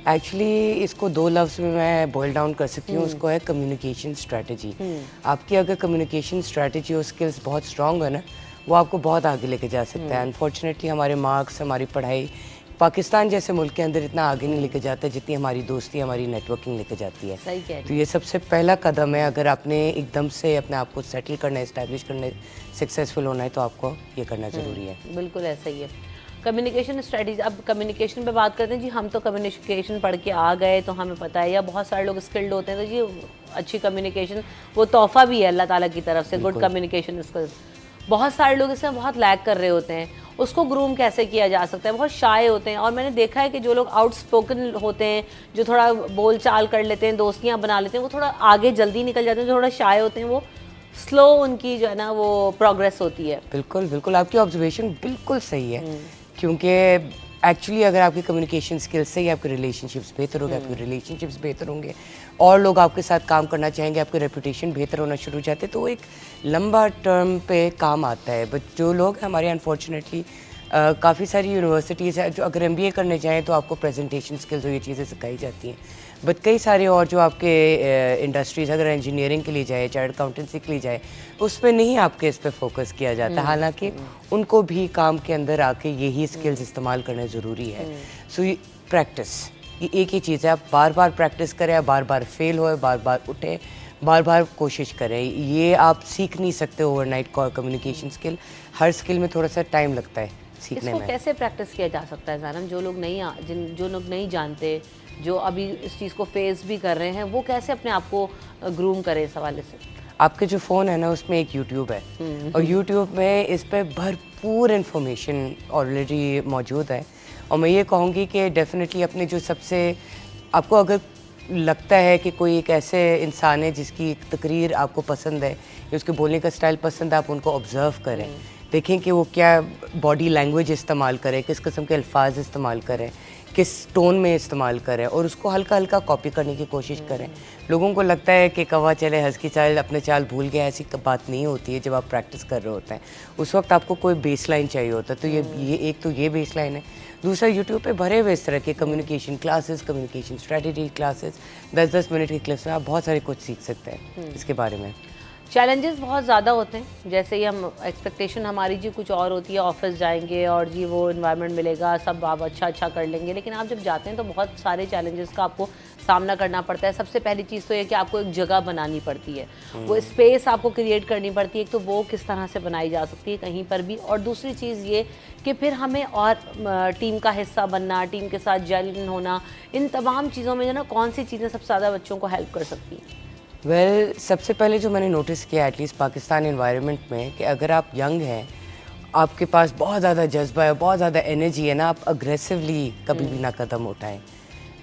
एक्चुअली इसको 2 लफ्ज़ में मैं बॉयल डाउन कर सकती हूँ, उसको है कम्युनिकेशन स्ट्रेटजी। आपकी अगर कम्युनिकेशन स्ट्रेटजी और स्किल्स बहुत स्ट्रॉन्ग है ना, वो आपको बहुत आगे लेके जा सकता है। अनफॉर्चुनेटली हमारे मार्क्स, हमारी पढ़ाई पाकिस्तान जैसे मुल्क के अंदर इतना आगे नहीं लेके जाता जितनी हमारी दोस्ती, हमारी नेटवर्किंग लेके जाती है। सही कह रही तो ये सबसे पहला कदम है। अगर आपने एकदम से अपने आप को सेटल करना है, इस्टेब्लिश करना है, सक्सेसफुल होना है, तो आपको ये करना ज़रूरी है। बिल्कुल ऐसा ही है। कम्युनिकेशन स्ट्रेटजी, अब कम्युनिकेशन पे बात करते हैं जी। हम तो कम्युनिकेशन पढ़ के आ गए तो हमें पता है, या बहुत सारे लोग स्किल्ड होते हैं, तो जी अच्छी कम्युनिकेशन वो तोहफा भी है अल्लाह ताला की तरफ से, गुड कम्युनिकेशन स्किल्स। बहुत सारे लोग इसमें बहुत लैक कर रहे होते हैं, उसको ग्रूम कैसे किया जा सकता है? बहुत शाय होते हैं, और मैंने देखा है कि जो लोग आउटस्पोकन होते हैं, जो थोड़ा बोल चाल कर लेते हैं, दोस्तियाँ बना लेते हैं, वो थोड़ा आगे जल्दी निकल जाते हैं। जो थोड़ा शाय होते हैं वो स्लो, उनकी जो है ना वो प्रोग्रेस होती है। बिल्कुल बिल्कुल, आपकी ऑब्जर्वेशन बिल्कुल सही है। क्योंकि एक्चुअली अगर आपकी कम्युनिकेशन स्किल्स से ही आपके रिलेशनशिप्स बेहतर होंगे, आपके रिलेशनशिप्स बेहतर होंगे और लोग आपके साथ काम करना चाहेंगे, आपकी रेपुटेशन बेहतर होना शुरू हो जाते हैं, तो एक लंबा टर्म पे काम आता है। बट जो लोग हमारे अनफॉर्चुनेटली काफ़ी सारी यूनिवर्सिटीज़ है जो अगर MBA करने जाएँ तो आपको प्रेजेंटेशन स्किल्स और ये चीज़ें सिखाई जाती हैं। बट कई सारे और जो आपके इंडस्ट्रीज़, अगर इंजीनियरिंग के लिए जाए, चार्टर्ड अकाउंटेंसी के लिए जाए, उस पर नहीं आपके इस पर फोकस किया जाता। हालांकि उनको भी काम के अंदर आके यही स्किल्स इस्तेमाल करना ज़रूरी है। सो ये प्रैक्टिस, ये एक ही चीज़ है। आप बार बार प्रैक्टिस करें, बार बार फेल होए, बार बार उठें, बार बार कोशिश करें। ये आप सीख नहीं सकते ओवरनाइट कम्युनिकेशन स्किल। हर स्किल में थोड़ा सा टाइम लगता है सीखने इसको में। कैसे प्रैक्टिस किया जा सकता है जानम? जो लोग नहीं जानते, जो अभी इस चीज़ को फेस भी कर रहे हैं, वो कैसे अपने आप को ग्रूम करें इस हवाले से? आपके जो फ़ोन है ना, उसमें एक यूट्यूब है और यूट्यूब में इस पर भरपूर इन्फॉर्मेशन ऑलरेडी मौजूद है। और मैं ये कहूँगी कि डेफिनेटली अपने जो सबसे, आपको अगर लगता है कि कोई एक ऐसे इंसान है जिसकी तकरीर आपको पसंद है या उसके बोलने का स्टाइल पसंद है, आप उनको ऑब्ज़र्व करें, देखें कि वो क्या बॉडी लैंग्वेज इस्तेमाल करे, किस किस्म के अल्फाज इस्तेमाल करें, किस टोन में इस्तेमाल करें, और उसको हल्का हल्का कॉपी करने की कोशिश करें। लोगों को लगता है कि कौवा चले हंस की चाल अपने चाल भूल गया, ऐसी बात नहीं होती है। जब आप प्रैक्टिस कर रहे होते हैं उस वक्त आपको कोई बेस लाइन चाहिए होता है। तो ये एक तो ये बेस लाइन है। दूसरा, यूट्यूब पे भरे हुए इस तरह के communication classes, communication strategy classes, 10-10 minute की क्लास में आप बहुत सारे कुछ सीख सकते हैं इसके बारे में। चैलेंजेस बहुत ज़्यादा होते हैं, जैसे ही हम एक्सपेक्टेशन हमारी जी कुछ और होती है, ऑफिस जाएंगे और जी वो इन्वायरमेंट मिलेगा, सब आप अच्छा कर लेंगे, लेकिन आप जब जाते हैं तो बहुत सारे चैलेंजेस का आपको सामना करना पड़ता है। सबसे पहली चीज़ तो ये कि आपको एक जगह बनानी पड़ती है, वो स्पेस आपको क्रिएट करनी पड़ती है। एक तो वो किस तरह से बनाई जा सकती है कहीं पर भी, और दूसरी चीज़ ये कि फिर हमें और टीम का हिस्सा बनना, टीम के साथ जेल होना, इन तमाम चीज़ों में जो ना कौन सी चीज़ें सबसे ज़्यादा बच्चों को हेल्प कर सकती हैं? वेल, सबसे पहले जो मैंने नोटिस किया एटलीस्ट पाकिस्तान एनवायरनमेंट में, कि अगर आप यंग हैं, आपके पास बहुत ज़्यादा जज्बा है, बहुत ज़्यादा एनर्जी है ना, आप अग्रेसिवली कभी भी ना कदम उठाएं।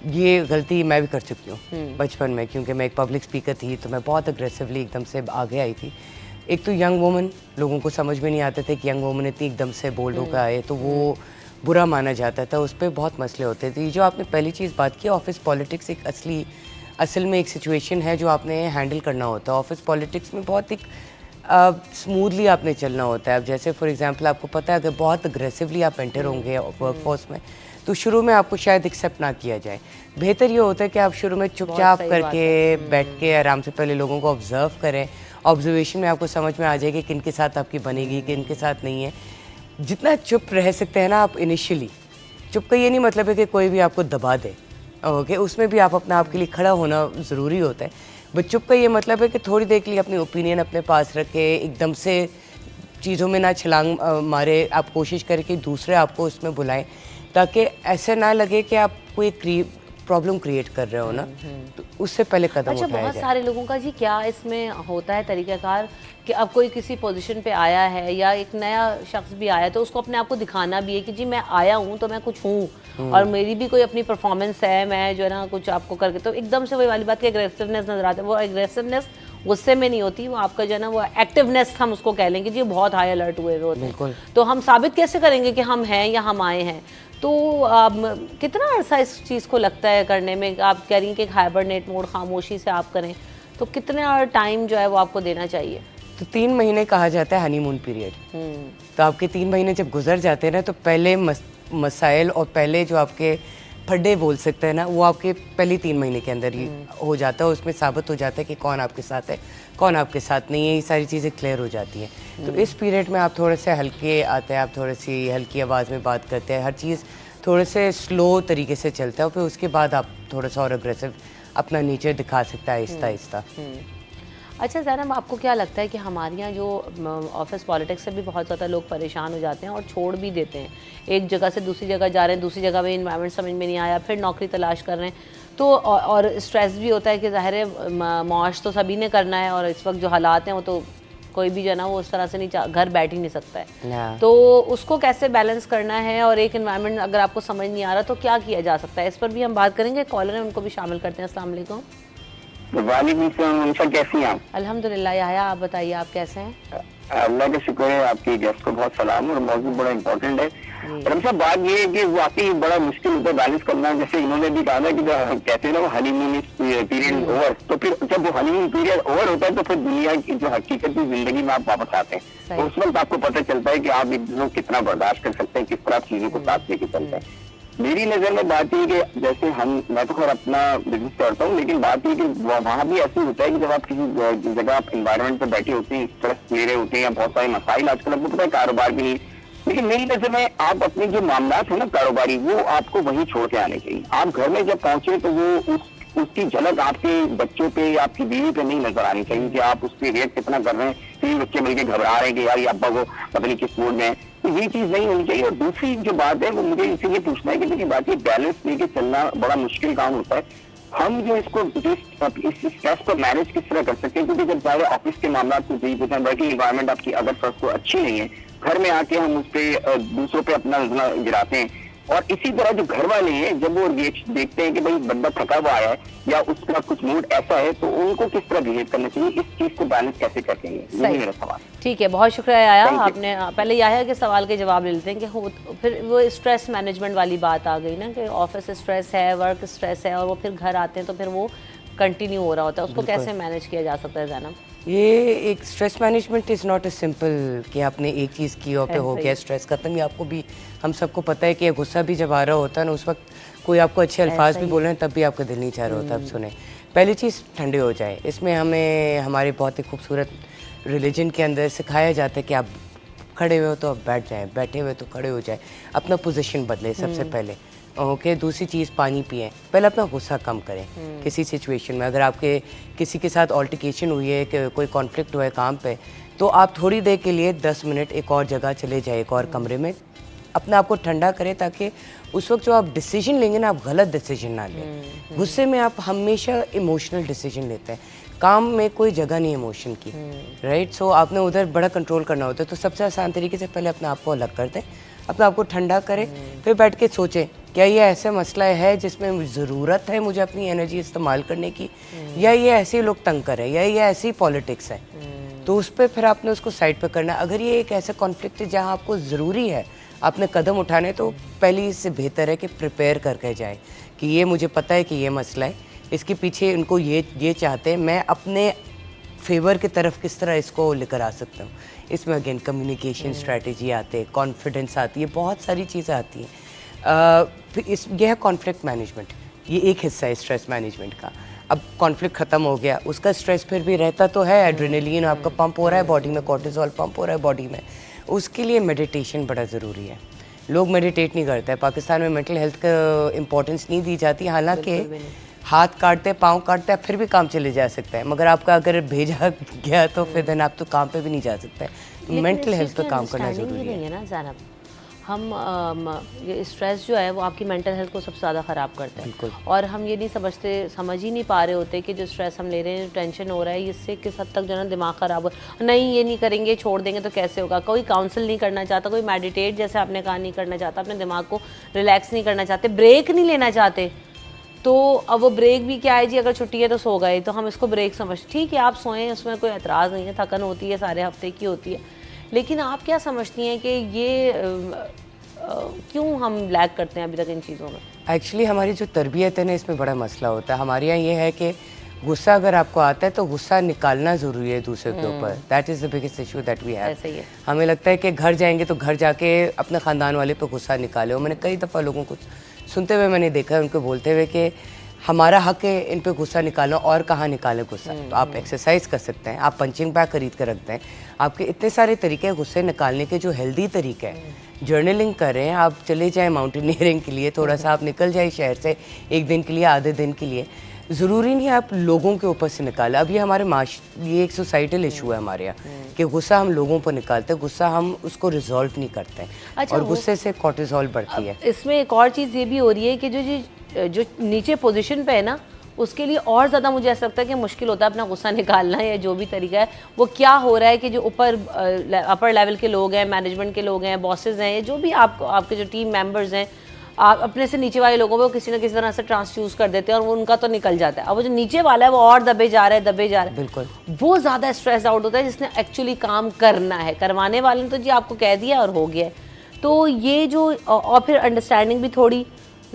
ये गलती मैं भी कर चुकी हूँ बचपन में, क्योंकि मैं एक पब्लिक स्पीकर थी तो मैं बहुत अग्रेसिवली एकदम से आगे आई थी। एक तो यंग वुमन, लोगों को समझ में नहीं आते थे कि यंग वुमन इतनी एकदम से बोल होकर आए तो वो बुरा माना जाता था, उस पर बहुत मसले होते थे। ये जो आपने पहली चीज़ बात की, ऑफिस पॉलिटिक्स एक असल में एक सिचुएशन है जो आपने हैंडल करना होता है। ऑफिस पॉलिटिक्स में बहुत एक स्मूथली आपने चलना होता है। अब जैसे फॉर एग्जांपल आपको पता है अगर बहुत अग्रेसिवली आप एंटर होंगे वर्कफोर्स में तो शुरू में आपको शायद एक्सेप्ट ना किया जाए। बेहतर ये होता है कि आप शुरू में चुपचाप करके बैठ के आराम से पहले लोगों को ऑब्जर्व करें। ऑब्जर्वेशन में आपको समझ में आ जाएगी किन के साथ आपकी बनेगी, किन के साथ नहीं है। जितना चुप रह सकते हैं ना आप इनिशियली, चुप का ये नहीं मतलब है कि कोई भी आपको दबा दे, ओके, उसमें भी आप अपने आप के लिए खड़ा होना ज़रूरी होता है। बट चुप का ये मतलब है कि थोड़ी देर के लिए अपनी ओपिनियन अपने पास रखे, एकदम से चीज़ों में ना छलांग मारे। आप कोशिश करें कि दूसरे आपको उसमें बुलाएं, ताकि ऐसे ना लगे कि आप कोई प्रॉब्लम क्रिएट कर रहे हो ना, तो उससे पहले कदम उठाया जाए। बहुत सारे लोगों का जी क्या इसमें होता है तरीक़ाकार कि अब कोई किसी पोजीशन पे आया है या एक नया शख्स भी आया तो उसको अपने आप को दिखाना भी है कि जी मैं आया हूँ तो मैं कुछ हूँ और मेरी भी कोई अपनी परफॉर्मेंस है, मैं जो है ना कुछ आपको करके, तो एकदम से वही वाली बात की एग्रेसिवनेस नजर आता है। वो एग्रेसिवनेस गुस्से में नहीं होती, वो आपका जो है ना वो एक्टिवनेस हम उसको कह लेंगे जी, बहुत हाई अलर्ट हुए होते हैं। तो हम साबित कैसे करेंगे कि हम हैं या हम आए हैं? तो कितना अर्सा इस चीज़ को लगता है करने में? आप कह रही हैं कि हाइबरनेट मोड, खामोशी से आप करें, तो कितना टाइम जो है वो आपको देना चाहिए? तो 3 महीने कहा जाता है हनीमून पीरियड। तो आपके 3 महीने जब गुजर जाते हैं ना, तो पहले मसाइल और पहले जो आपके फड्डे बोल सकते हैं ना, वो आपके पहले 3 महीने के अंदर ही हो जाता है। उसमें साबित हो जाता है कि कौन आपके साथ है, कौन आपके साथ नहीं है, ये सारी चीज़ें क्लियर हो जाती हैं। तो इस पीरियड में आप थोड़े से हल्के आते हैं, आप थोड़ी सी हल्की आवाज़ में बात करते हैं, हर चीज़ थोड़े से स्लो तरीके से चलता है, और फिर उसके बाद आप थोड़ा सा और अग्रेसिव अपना नेचर दिखा सकता है आहिस्ता आहिस्ता। अच्छा ज़ैनब, आपको क्या लगता है कि हमारे यहाँ जो ऑफिस पॉलिटिक्स से भी बहुत ज़्यादा लोग परेशान हो जाते हैं और छोड़ भी देते हैं, एक जगह से दूसरी जगह जा रहे हैं, दूसरी जगह में इन्वायरमेंट समझ में नहीं आया, फिर नौकरी तलाश कर रहे हैं, तो और स्ट्रेस भी होता है कि ज़ाहिर है मौज तो सभी ने करना है, और इस वक्त जो हालात हैं वो तो कोई भी जो है ना वो उस तरह से नहीं घर बैठ ही नहीं सकता है, तो उसको कैसे बैलेंस करना है, और एक इन्वायरमेंट अगर आपको समझ नहीं आ रहा तो क्या किया जा सकता है, इस पर भी हम बात करेंगे। कॉलर हैं, उनको भी शामिल करते हैं। अस्सलाम वालेकुम। वालेकुम सलाम, कैसी हैं आप? अल्हम्दुलिल्लाह। याया, आप बताइए आप कैसे हैं? अल्लाह का शुक्र है, आपकी गेस्ट को बहुत सलाम, और मौजूद बड़ा इम्पोर्टेंट है। और हम सब बात ये है कि वाकई बड़ा मुश्किल होता है बैलेंस करना, जैसे इन्होंने भी कहा था कि कहते हैं ना वो हनीमून पीरियड ओवर, तो फिर जब वो हनीमून पीरियड ओवर होता है तो फिर दुनिया की जो हकीकत की जिंदगी में आप वापस आते हैं, तो उस वक्त आपको पता चलता है कि आप एक दूसरे को कितना बर्दाश्त कर सकते हैं, किस तरह चीजों को साथ लेके चलते हैं। मेरी नजर में बात ये कि जैसे मैं तो खैर अपना बिजनेस करता हूँ, लेकिन बात ये कि वहाँ भी ऐसे होता है कि जब आप किसी जगह आप एनवायरनमेंट पे बैठे होते हैं, स्ट्रेस ले रहे होते हैं, या बहुत सारे मसाइल आजकल आपको पता है कारोबार के लिए, लेकिन मेरी नजर में आप अपने जो मामला है ना कारोबारी, वो आपको वहीं छोड़ के आने चाहिए। आप घर में जब पहुंचे तो वो उसकी झलक आपके बच्चों पे या आपकी बीवी पे नहीं नजर आनी चाहिए कि आप उस पर रिएक्ट कितना कर रहे हैं, कि बच्चे मिलकर घबरा रहे हैं कि यार ये अब्बा को पता नहीं किस मूड में है, तो ये चीज नहीं होनी चाहिए। और दूसरी जो बात है वो मुझे इसे ये पूछना है कि देखिए बात ये बैलेंस लेके चलना बड़ा मुश्किल काम होता है। हम जो इसको इस स्ट्रेस को मैनेज किस तरह कर सकते हैं, क्योंकि जब सारे ऑफिस के मामला को वर्किंग इन्वायरमेंट आपकी अगर फर्स्ट को अच्छी नहीं है, घर में आके हम उस पर दूसरों पे अपना गिराते हैं, और इसी तरह जो घर वाले हैं जब वो देखते हैं कि भाई बंदा थका हुआ है या उसका कुछ मूड ऐसा है, तो उनको किस तरह बिहेव करना चाहिए, इस चीज को बैलेंस कैसे करते हैं, यही मेरा सवाल। ठीक है, बहुत शुक्रिया याया, आपने पहले याया के सवाल के जवाब ले लेते हैं कि फिर वो स्ट्रेस मैनेजमेंट वाली बात आ गई ना कि ऑफिस स्ट्रेस है, वर्क स्ट्रेस है, और वो फिर घर आते हैं तो फिर वो कंटिन्यू हो रहा होता है, उसको कैसे मैनेज किया जा सकता है ज़ैनब? ये एक stress management is not a simple कि आपने एक चीज़ की और पे हो गया स्ट्रेस खत्म। ये आपको भी, हम सबको पता है कि गुस्सा भी जब आ रहा होता है ना, उस वक्त कोई आपको अच्छे अल्फाज भी बोल रहे हैं तब भी आपका दिल नहीं चाह रहा होता। अब सुने, पहली चीज़ ठंडे हो जाए। इसमें हमें हमारे बहुत ही खूबसूरत रिलीजन के अंदर सिखाया जाता है कि आप खड़े हुए हो तो आप बैठ जाएँ, बैठे हुए तो खड़े हो जाए, अपना पोजीशन बदले सबसे पहले। ओके, दूसरी चीज़ पानी पिएं, पहले अपना गुस्सा कम करें। किसी सिचुएशन में अगर आपके किसी के साथ ऑल्टरकेशन हुई है, कि कोई कॉन्फ्लिक्ट हुआ है काम पे, तो आप थोड़ी देर के लिए 10 मिनट एक और जगह चले जाए, एक और कमरे में, अपने आप को ठंडा करें, ताकि उस वक्त जो आप डिसीजन लेंगे ना, आप गलत डिसीजन ना लें। गुस्से में आप हमेशा इमोशनल डिसीजन लेते हैं, काम में कोई जगह नहीं इमोशन की, राइट। सो आपने उधर बड़ा कंट्रोल करना होता है, तो सबसे आसान तरीके से पहले अपने आप को अलग कर दें, अपने आप को ठंडा करें, फिर बैठ के सोचें क्या ये ऐसा मसला है जिसमें ज़रूरत है मुझे अपनी एनर्जी इस्तेमाल करने की, या ये ऐसे लोग तंग कर रहे हैं, या ये ऐसी पॉलिटिक्स है, तो उस पर फिर आपने उसको साइड पर करना है। अगर ये एक ऐसा कॉन्फ्लिक्ट है जहाँ आपको ज़रूरी है आपने कदम उठाने, तो पहले इससे बेहतर है कि प्रिपेयर करके जाए कि ये मुझे पता है कि ये मसला है, इसके पीछे इनको ये चाहते हैं, मैं अपने फेवर की तरफ किस तरह इसको लेकर आ सकता हूँ। इसमें अगेन कम्युनिकेशन स्ट्रेटजी आते हैं, कॉन्फिडेंस आती है, बहुत सारी चीज़ें आती हैं। फिर यह है कॉन्फ्लिक्ट मैनेजमेंट, ये एक हिस्सा है स्ट्रेस मैनेजमेंट का। अब कॉन्फ्लिक्ट ख़त्म हो गया, उसका स्ट्रेस फिर भी रहता तो है, एड्रेनलिन आपका पंप हो रहा है बॉडी में, कॉर्टिसोल पंप हो रहा है बॉडी में, उसके लिए मेडिटेशन बड़ा ज़रूरी है। लोग मेडिटेट नहीं करते हैं, पाकिस्तान में मेंटल हेल्थ का इम्पोर्टेंस नहीं दी जाती, हालांकि हाथ काटते पाँव काटते फिर भी काम चले जा सकता है, मगर आपका अगर भेजा गया तो फिर देन आप तो काम पे भी नहीं जा सकते। तो मेंटल हेल्थ पे काम करना ज़रूरी है ना ज़ैनब। हम ये स्ट्रेस जो है वो आपकी मेंटल हेल्थ को सबसे ज़्यादा ख़राब करता है, और हम ये नहीं समझ ही नहीं पा रहे होते कि जो स्ट्रेस हम ले रहे हैं, टेंशन हो रहा है, इससे किस हद तक जो है ना दिमाग ख़राब हो, नहीं ये नहीं करेंगे, छोड़ देंगे तो कैसे होगा। कोई काउंसिल नहीं करना चाहता, कोई मेडिटेट जैसे आपने कहा नहीं करना चाहता, अपने दिमाग को रिलैक्स नहीं करना चाहते, ब्रेक नहीं लेना चाहते। तो अब वो ब्रेक भी क्या है जी, अगर छुट्टी है तो सो गए, तो हम इसको ब्रेक समझ, ठीक है आप सोएं, उसमें कोई एतराज़ नहीं है, थकन होती है सारे हफ्ते की होती है, लेकिन आप क्या समझती हैं कि ये क्यों हम लैग करते हैं अभी तक इन चीज़ों में? एक्चुअली हमारी जो तरबियत है ना, इसमें बड़ा मसला होता है। हमारे यहाँ ये है कि गुस्सा अगर आपको आता है तो गुस्सा निकालना ज़रूरी है दूसरे के ऊपर। That is the biggest issue that we have. ऐसा ही है। हमें लगता है कि घर जाएंगे तो घर जाके अपने ख़ानदान वाले पे गुस्सा निकाले। और मैंने कई दफ़ा लोगों को सुनते हुए मैंने देखा है उनको बोलते हुए कि हमारा हक है इन पे गुस्सा निकालना, और कहाँ निकालें गुस्सा। तो आप एक्सरसाइज कर सकते हैं, आप पंचिंग बैग खरीद कर रखते हैं, आपके इतने सारे तरीके हैं गुस्से निकालने के जो हेल्दी तरीके हैं। जर्नलिंग करें, आप चले जाएं माउंटेनियरिंग के लिए, थोड़ा सा आप निकल जाए शहर से एक दिन के लिए, आधे दिन के लिए। ज़रूरी नहीं है आप लोगों के ऊपर से निकालें। अब ये हमारे ये एक सोसाइटल इशू है हमारे यहाँ कि गुस्सा हम लोगों पर निकालते हैं, गुस्सा हम उसको रिजॉल्व नहीं करते हैं। अच्छा, और गुस्से से कॉर्टिसोल बढ़ती है। इसमें एक और चीज़ ये भी हो रही है कि जो नीचे पोजीशन पे है ना, उसके लिए और ज़्यादा मुझे ऐसा लगता है कि मुश्किल होता है अपना गुस्सा निकालना, या जो भी तरीका है वो क्या हो रहा है कि जो अपर लेवल के लोग हैं, मैनेजमेंट के लोग हैं, बॉसेज हैं, जो भी आपके जो टीम मेंबर्स हैं, आप अपने से नीचे वाले लोगों को किसी ना किसी तरह से ट्रांसफ्यूज कर देते हैं और वो उनका तो निकल जाता है। अब वो जो नीचे वाला है वो और दबे जा रहा है। बिल्कुल, वो ज़्यादा स्ट्रेस आउट होता है जिसने एक्चुअली काम करना है। करवाने वाले ने तो जी आपको कह दिया और हो गया। तो ये जो और फिर अंडरस्टैंडिंग भी थोड़ी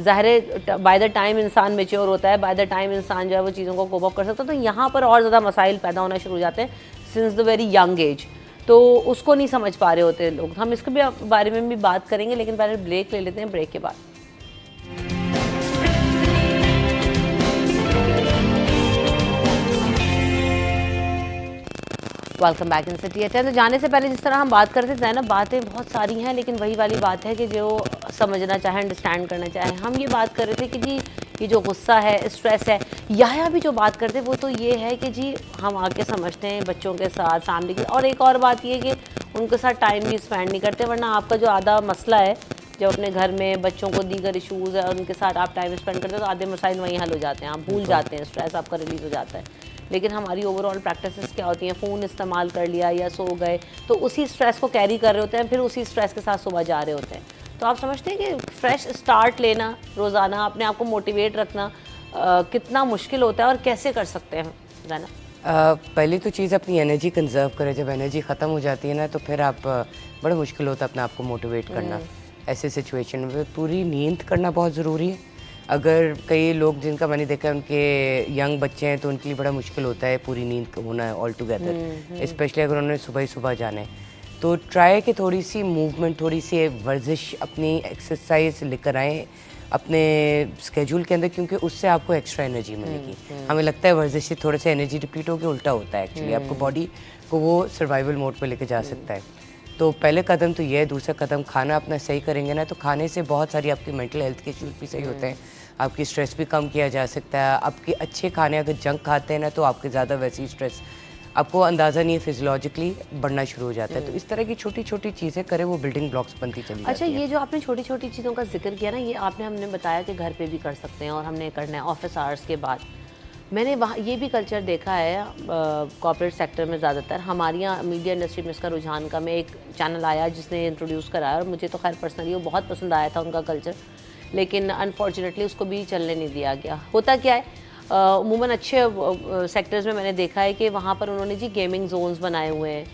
ज़ाहिर है, बाय द टाइम इंसान मेच्योर होता है, बाय द टाइम इंसान जो है वो चीज़ों को कोप अप कर सकता है। तो यहाँ पर और ज़्यादा मसाइल पैदा होना शुरू हो जाते हैं since the very young age. तो उसको नहीं समझ पा रहे होते लोग। हम इसके भी बारे में भी बात करेंगे, लेकिन पहले ब्रेक ले लेते हैं। ब्रेक के बाद welcome back in city at. तो जाने से पहले जिस तरह हम बात करते थे ना, बातें बहुत सारी हैं, लेकिन वही वाली बात है कि जो समझना चाहे, अंडरस्टैंड करना चाहे। हम ये बात कर रहे थे कि जी ये जो गुस्सा है, स्ट्रेस है, या भी जो बात करते वो तो ये है कि जी हम आके समझते हैं बच्चों के साथ, फैमिली के। और एक और बात ये कि उनके साथ टाइम भी स्पेंड नहीं करते, वरना आपका जो आधा मसला है जब अपने घर में बच्चों को दीगर इशूज़ है और उनके साथ आप टाइम स्पेंड करते हो तो आधे मसाइल वहीं हल हो जाते हैं, आप भूल जाते हैं, स्ट्रेस आपका रिलीज़ हो जाता है। लेकिन हमारी ओवरऑल प्रैक्टिसेस क्या होती हैं? फ़ोन इस्तेमाल कर लिया या सो गए तो उसी स्ट्रेस को कैरी कर रहे होते हैं, फिर उसी स्ट्रेस के साथ सुबह जा रहे होते हैं। तो आप समझते हैं कि फ्रेश स्टार्ट लेना, रोज़ाना अपने आप को मोटिवेट रखना कितना मुश्किल होता है और कैसे कर सकते हैं जाना? पहली तो चीज़ अपनी एनर्जी कंजर्व करें। जब एनर्जी ख़त्म हो जाती है ना तो फिर आप बड़ा मुश्किल होता है अपने आप को मोटिवेट करना। ऐसे सिचुएशन में पूरी नींद करना बहुत ज़रूरी है। अगर कई लोग जिनका मैंने देखा है उनके यंग बच्चे हैं तो उनके लिए बड़ा मुश्किल होता है पूरी नींद होना है ऑल टुगेदर, स्पेशली अगर उन्होंने सुबह ही सुबह जाना है। तो ट्राई कि थोड़ी सी मूवमेंट, थोड़ी सी वर्जिश, अपनी एक्सरसाइज लेकर आएँ अपने स्केड्यूल के अंदर, क्योंकि उससे आपको एक्स्ट्रा एनर्जी मिलेगी। हमें लगता है वर्जिश से थोड़ा सा एनर्जी डिप्लीट होकर उल्टा होता है एक्चुअली, आपको बॉडी को वो सर्वाइवल मोड पे लेके जा सकता है। तो पहले कदम तो ये है। दूसरा कदम, खाना अपना सही करेंगे ना तो खाने से बहुत सारी आपकी मेंटल हेल्थ के इश्यूज भी सही होते हैं, आपकी स्ट्रेस भी कम किया जा सकता है। आपके अच्छे खाने, अगर जंक खाते हैं ना तो आपके ज़्यादा वैसी स्ट्रेस आपको अंदाज़ा नहीं है, फिजियोलॉजिकली बढ़ना शुरू हो जाता है। तो इस तरह की छोटी छोटी चीज़ें करें, वो बिल्डिंग ब्लॉक्स बनती चली अच्छा, जाती है। ये जो आपने छोटी छोटी चीज़ों का जिक्र किया ना, ये हमने बताया कि घर पे भी कर सकते हैं और हमने करना है ऑफिस आवर्स के बाद। मैंने वहाँ ये भी कल्चर देखा है कॉर्पोरेट सेक्टर में ज़्यादातर। हमारे यहाँ मीडिया इंडस्ट्री में इसका रुझान कम है। एक चैनल आया जिसने इंट्रोड्यूस कराया और मुझे तो खैर पर्सनली वो बहुत पसंद आया था उनका कल्चर, लेकिन अनफॉर्चुनेटली उसको भी चलने नहीं दिया गया। होता क्या है, अमूमन अच्छे सेक्टर्स में मैंने देखा है कि वहाँ पर उन्होंने जी गेमिंग जोन्स बनाए हुए हैं,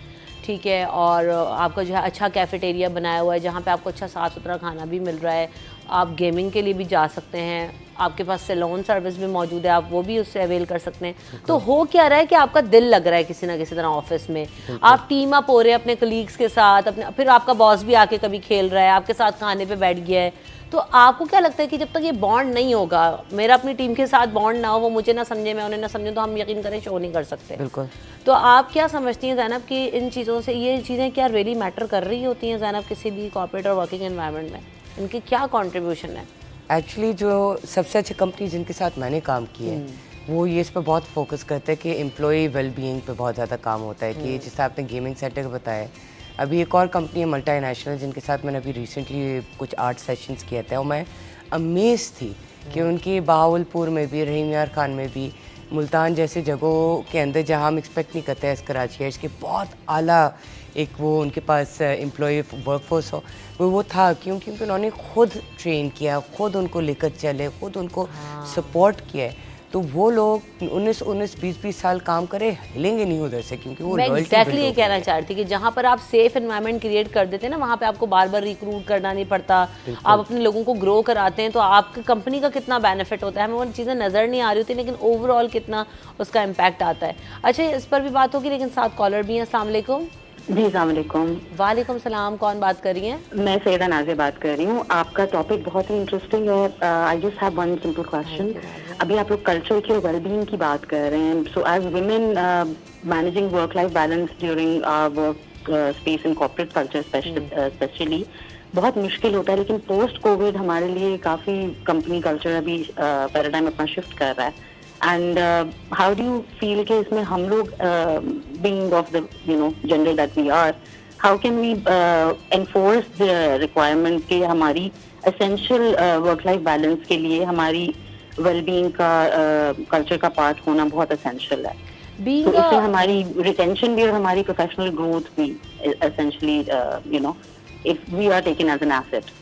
ठीक है, और आपका जो है अच्छा कैफेटेरिया बनाया हुआ है जहाँ पे आपको अच्छा साफ़ सुथरा खाना भी मिल रहा है। आप गेमिंग के लिए भी जा सकते हैं, आपके पास सैलून सर्विस भी मौजूद है, आप वो भी उससे अवेल कर सकते हैं। तो हो क्या रहा है कि आपका दिल लग रहा है किसी ना किसी तरह ऑफिस में, आप टीम अप हो रहे हैं अपने कलीग्स के साथ, अपने फिर आपका बॉस भी आके कभी खेल रहा है, आपके साथ खाने पे बैठ गया है। तो आपको क्या लगता है कि जब तक ये बॉन्ड नहीं होगा, मेरा अपनी टीम के साथ बॉन्ड ना हो, वो मुझे ना समझे, मैं उन्हें ना समझूं, तो हम यकीन करें शो नहीं कर सकते। बिल्कुल। तो आप क्या समझती हैं ज़ैनब कि इन चीज़ों से ये चीज़ें क्या रियली मैटर कर रही होती हैं ज़ैनब किसी भी कॉर्पोरेट और वर्किंग एनवायरनमेंट में? इनकी क्या कंट्रीब्यूशन है? एक्चुअली जो सबसे अच्छी कंपनी जिनके साथ मैंने काम किया है वो ये इस पर बहुत फोकस करते हैं कि एम्प्लॉई वेलबीइंग पे बहुत ज़्यादा काम होता है। कि जैसे आपने गेमिंग सेक्टर का बताया, अभी एक और कंपनी है मल्टीनेशनल जिनके साथ मैंने अभी रिसेंटली कुछ 8 सेशंस किए थे और मैं अमेज़ थी कि उनकी बहावलपुर में भी, रहीम यार खान में भी, मुल्तान जैसे जगहों के अंदर जहाँ हम एक्सपेक्ट नहीं करते हैं कराची है, इसके बहुत आला एक वो उनके पास एम्प्लॉय वर्कफोर्स हो वो था। क्योंकि उन्होंने खुद ट्रेन किया, खुद उनको लेकर चले, खुद उनको सपोर्ट किया है। तो वो लोग 19-20 साल काम करे हिलेंगे नहीं उधर से, क्योंकि वो मैं loyalty एग्जैक्टली build ये हो कहना गई है। चाहती कि जहाँ पर आप सेफ एनवायरनमेंट क्रिएट कर देते हैं ना, वहाँ पे आपको बार बार रिक्रूट करना नहीं पड़ता, आप अपने लोगों को ग्रो कराते हैं, तो आपकी कंपनी का कितना बेनिफिट होता है। हमें वो चीज़ें नज़र नहीं आ रही होती, लेकिन ओवरऑल कितना उसका इम्पैक्ट आता है। अच्छा, इस पर भी बात होगी, लेकिन साथ कॉलर भी हैं। अस्सलाम वालेकुम। जी अस्सलाम वालेकुम। वालेकुम सलाम। कौन बात कर रही हैं? मैं सैयदा नाज़िया बात कर रही हूँ। आपका टॉपिक बहुत ही इंटरेस्टिंग है। I just have one simple question. अभी आप लोग कल्चर की और वेलबींग की बात कर रहे हैं। So as women managing work life balance during work space in corporate culture specially बहुत मुश्किल होता है, लेकिन पोस्ट कोविड हमारे लिए काफ़ी कंपनी कल्चर अभी पैराडाइम अपना शिफ्ट कर रहा है। And how do you feel कि इसमें हम लोग being of the gender that we are, how can we enforce the requirement कि हमारी एसेंशियल वर्क लाइफ बैलेंस के लिए हमारी वेलबींग का कल्चर का पार्ट होना बहुत एसेंशियल है। तो इससे हमारी रिटेंशन भी और हमारी प्रोफेशनल ग्रोथ भी essentially if we are taken as an asset.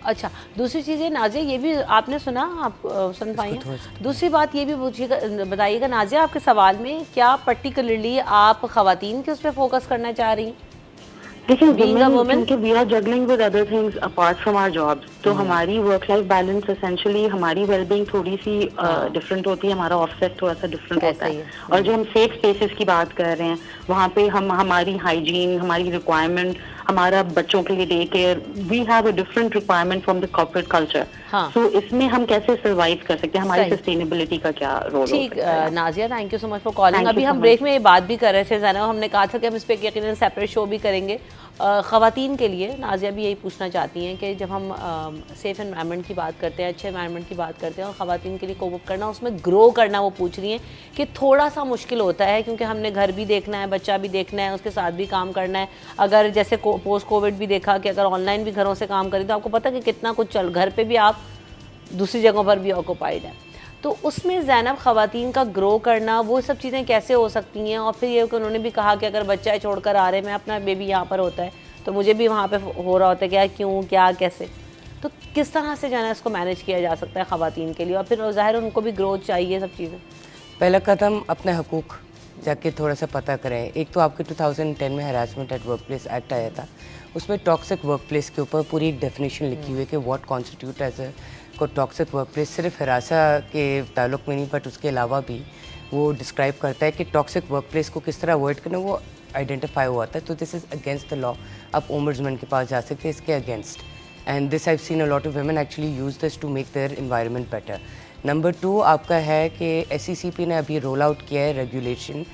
अच्छा, दूसरी चीज़ है नाजिया, ये भी आपने सुना, आप सुन पाई हैं? दूसरी बात ये भी पूछिएगा, बताइएगा नाजिया, आपके सवाल में क्या पर्टिकुलरली आप ख़वातीन के उस पर फोकस करना चाह रही हैं? देखिए, क्योंकि we are juggling with other things apart from our jobs, तो हमारी वर्क लाइफ बैलेंस एसेंशियली हमारी वेलबींग थोड़ी सी डिफरेंट होती है, हमारा ऑफसेट थोड़ा सा डिफरेंट होता है। और जो हम सेफ स्पेसेस की बात कर रहे हैं, वहाँ पे हम हमारी हाइजीन, हमारी रिक्वायरमेंट, हमारा बच्चों के लिए day care, we have a different requirement from the corporate culture. So इसमें हम कैसे सर्वाइव कर सकते हैं, हमारी सस्टेनेबिलिटी का क्या रोल हो सकता है? Nazia, thank you so much for calling. अभी हम ब्रेक में ये बात भी कर रहे थे ज़ैनब, हमने कहा था कि हम इस पर यकीनन सेपरेट शो भी करेंगे। ख़वातीन के लिए नाजिया भी यही पूछना चाहती हैं कि जब हम सेफ एनवायरनमेंट की बात करते हैं, अच्छे एनवायरनमेंट की बात करते हैं, और ख़वातीन के लिए कोप अप करना, उसमें ग्रो करना, वो पूछ रही हैं कि थोड़ा सा मुश्किल होता है, क्योंकि हमने घर भी देखना है, बच्चा भी देखना है, उसके साथ भी काम करना है। अगर जैसे पोस्ट कोविड भी देखा कि अगर ऑनलाइन भी घरों से काम करें, तो आपको पता है कि कितना कुछ चल, घर पर भी आप दूसरी जगहों पर भी ऑक्यूपाइड है। तो उसमें ज़ैनब ख़वातीन का ग्रो करना, वो सब चीज़ें कैसे हो सकती हैं? और फिर ये कि उन्होंने भी कहा कि अगर बच्चा छोड़कर आ रहे हैं, मैं अपना बेबी यहाँ पर होता है, तो मुझे भी वहाँ पे हो रहा होता है, क्या क्यों क्या कैसे, तो किस तरह से जाना इसको मैनेज किया जा सकता है ख़वातीन के लिए? और फिर ज़ाहिर उनको भी ग्रोथ चाहिए, सब चीज़ें। पहला कदम अपने हकूक़ जाके थोड़ा सा पता करें। एक तो आपके 2010 में harassment at work place act आया था, उसमें टॉक्सिक वर्क प्लेस के ऊपर पूरी एक डेफिनेशन लिखी हुई है कि व्हाट कॉन्स्टिट्यूट एज अ को टॉक्सिक वर्क प्लेस। सिर्फ हिरासा के ताल्लुक में नहीं, बट उसके अलावा भी वो डिस्क्राइब करता है कि टॉक्सिक वर्क प्लेस को किस तरह अवॉइड करना, वो आइडेंटिफाई हुआ था। तो this is against the law. आप ओम्बुड्समैन के पास जा सकते हैं इसके against, and this I seen a lot of women actually use this to make their environment better. Number 2 आपका है कि SECP ने अभी रोल आउट किया है रेगुलेशन।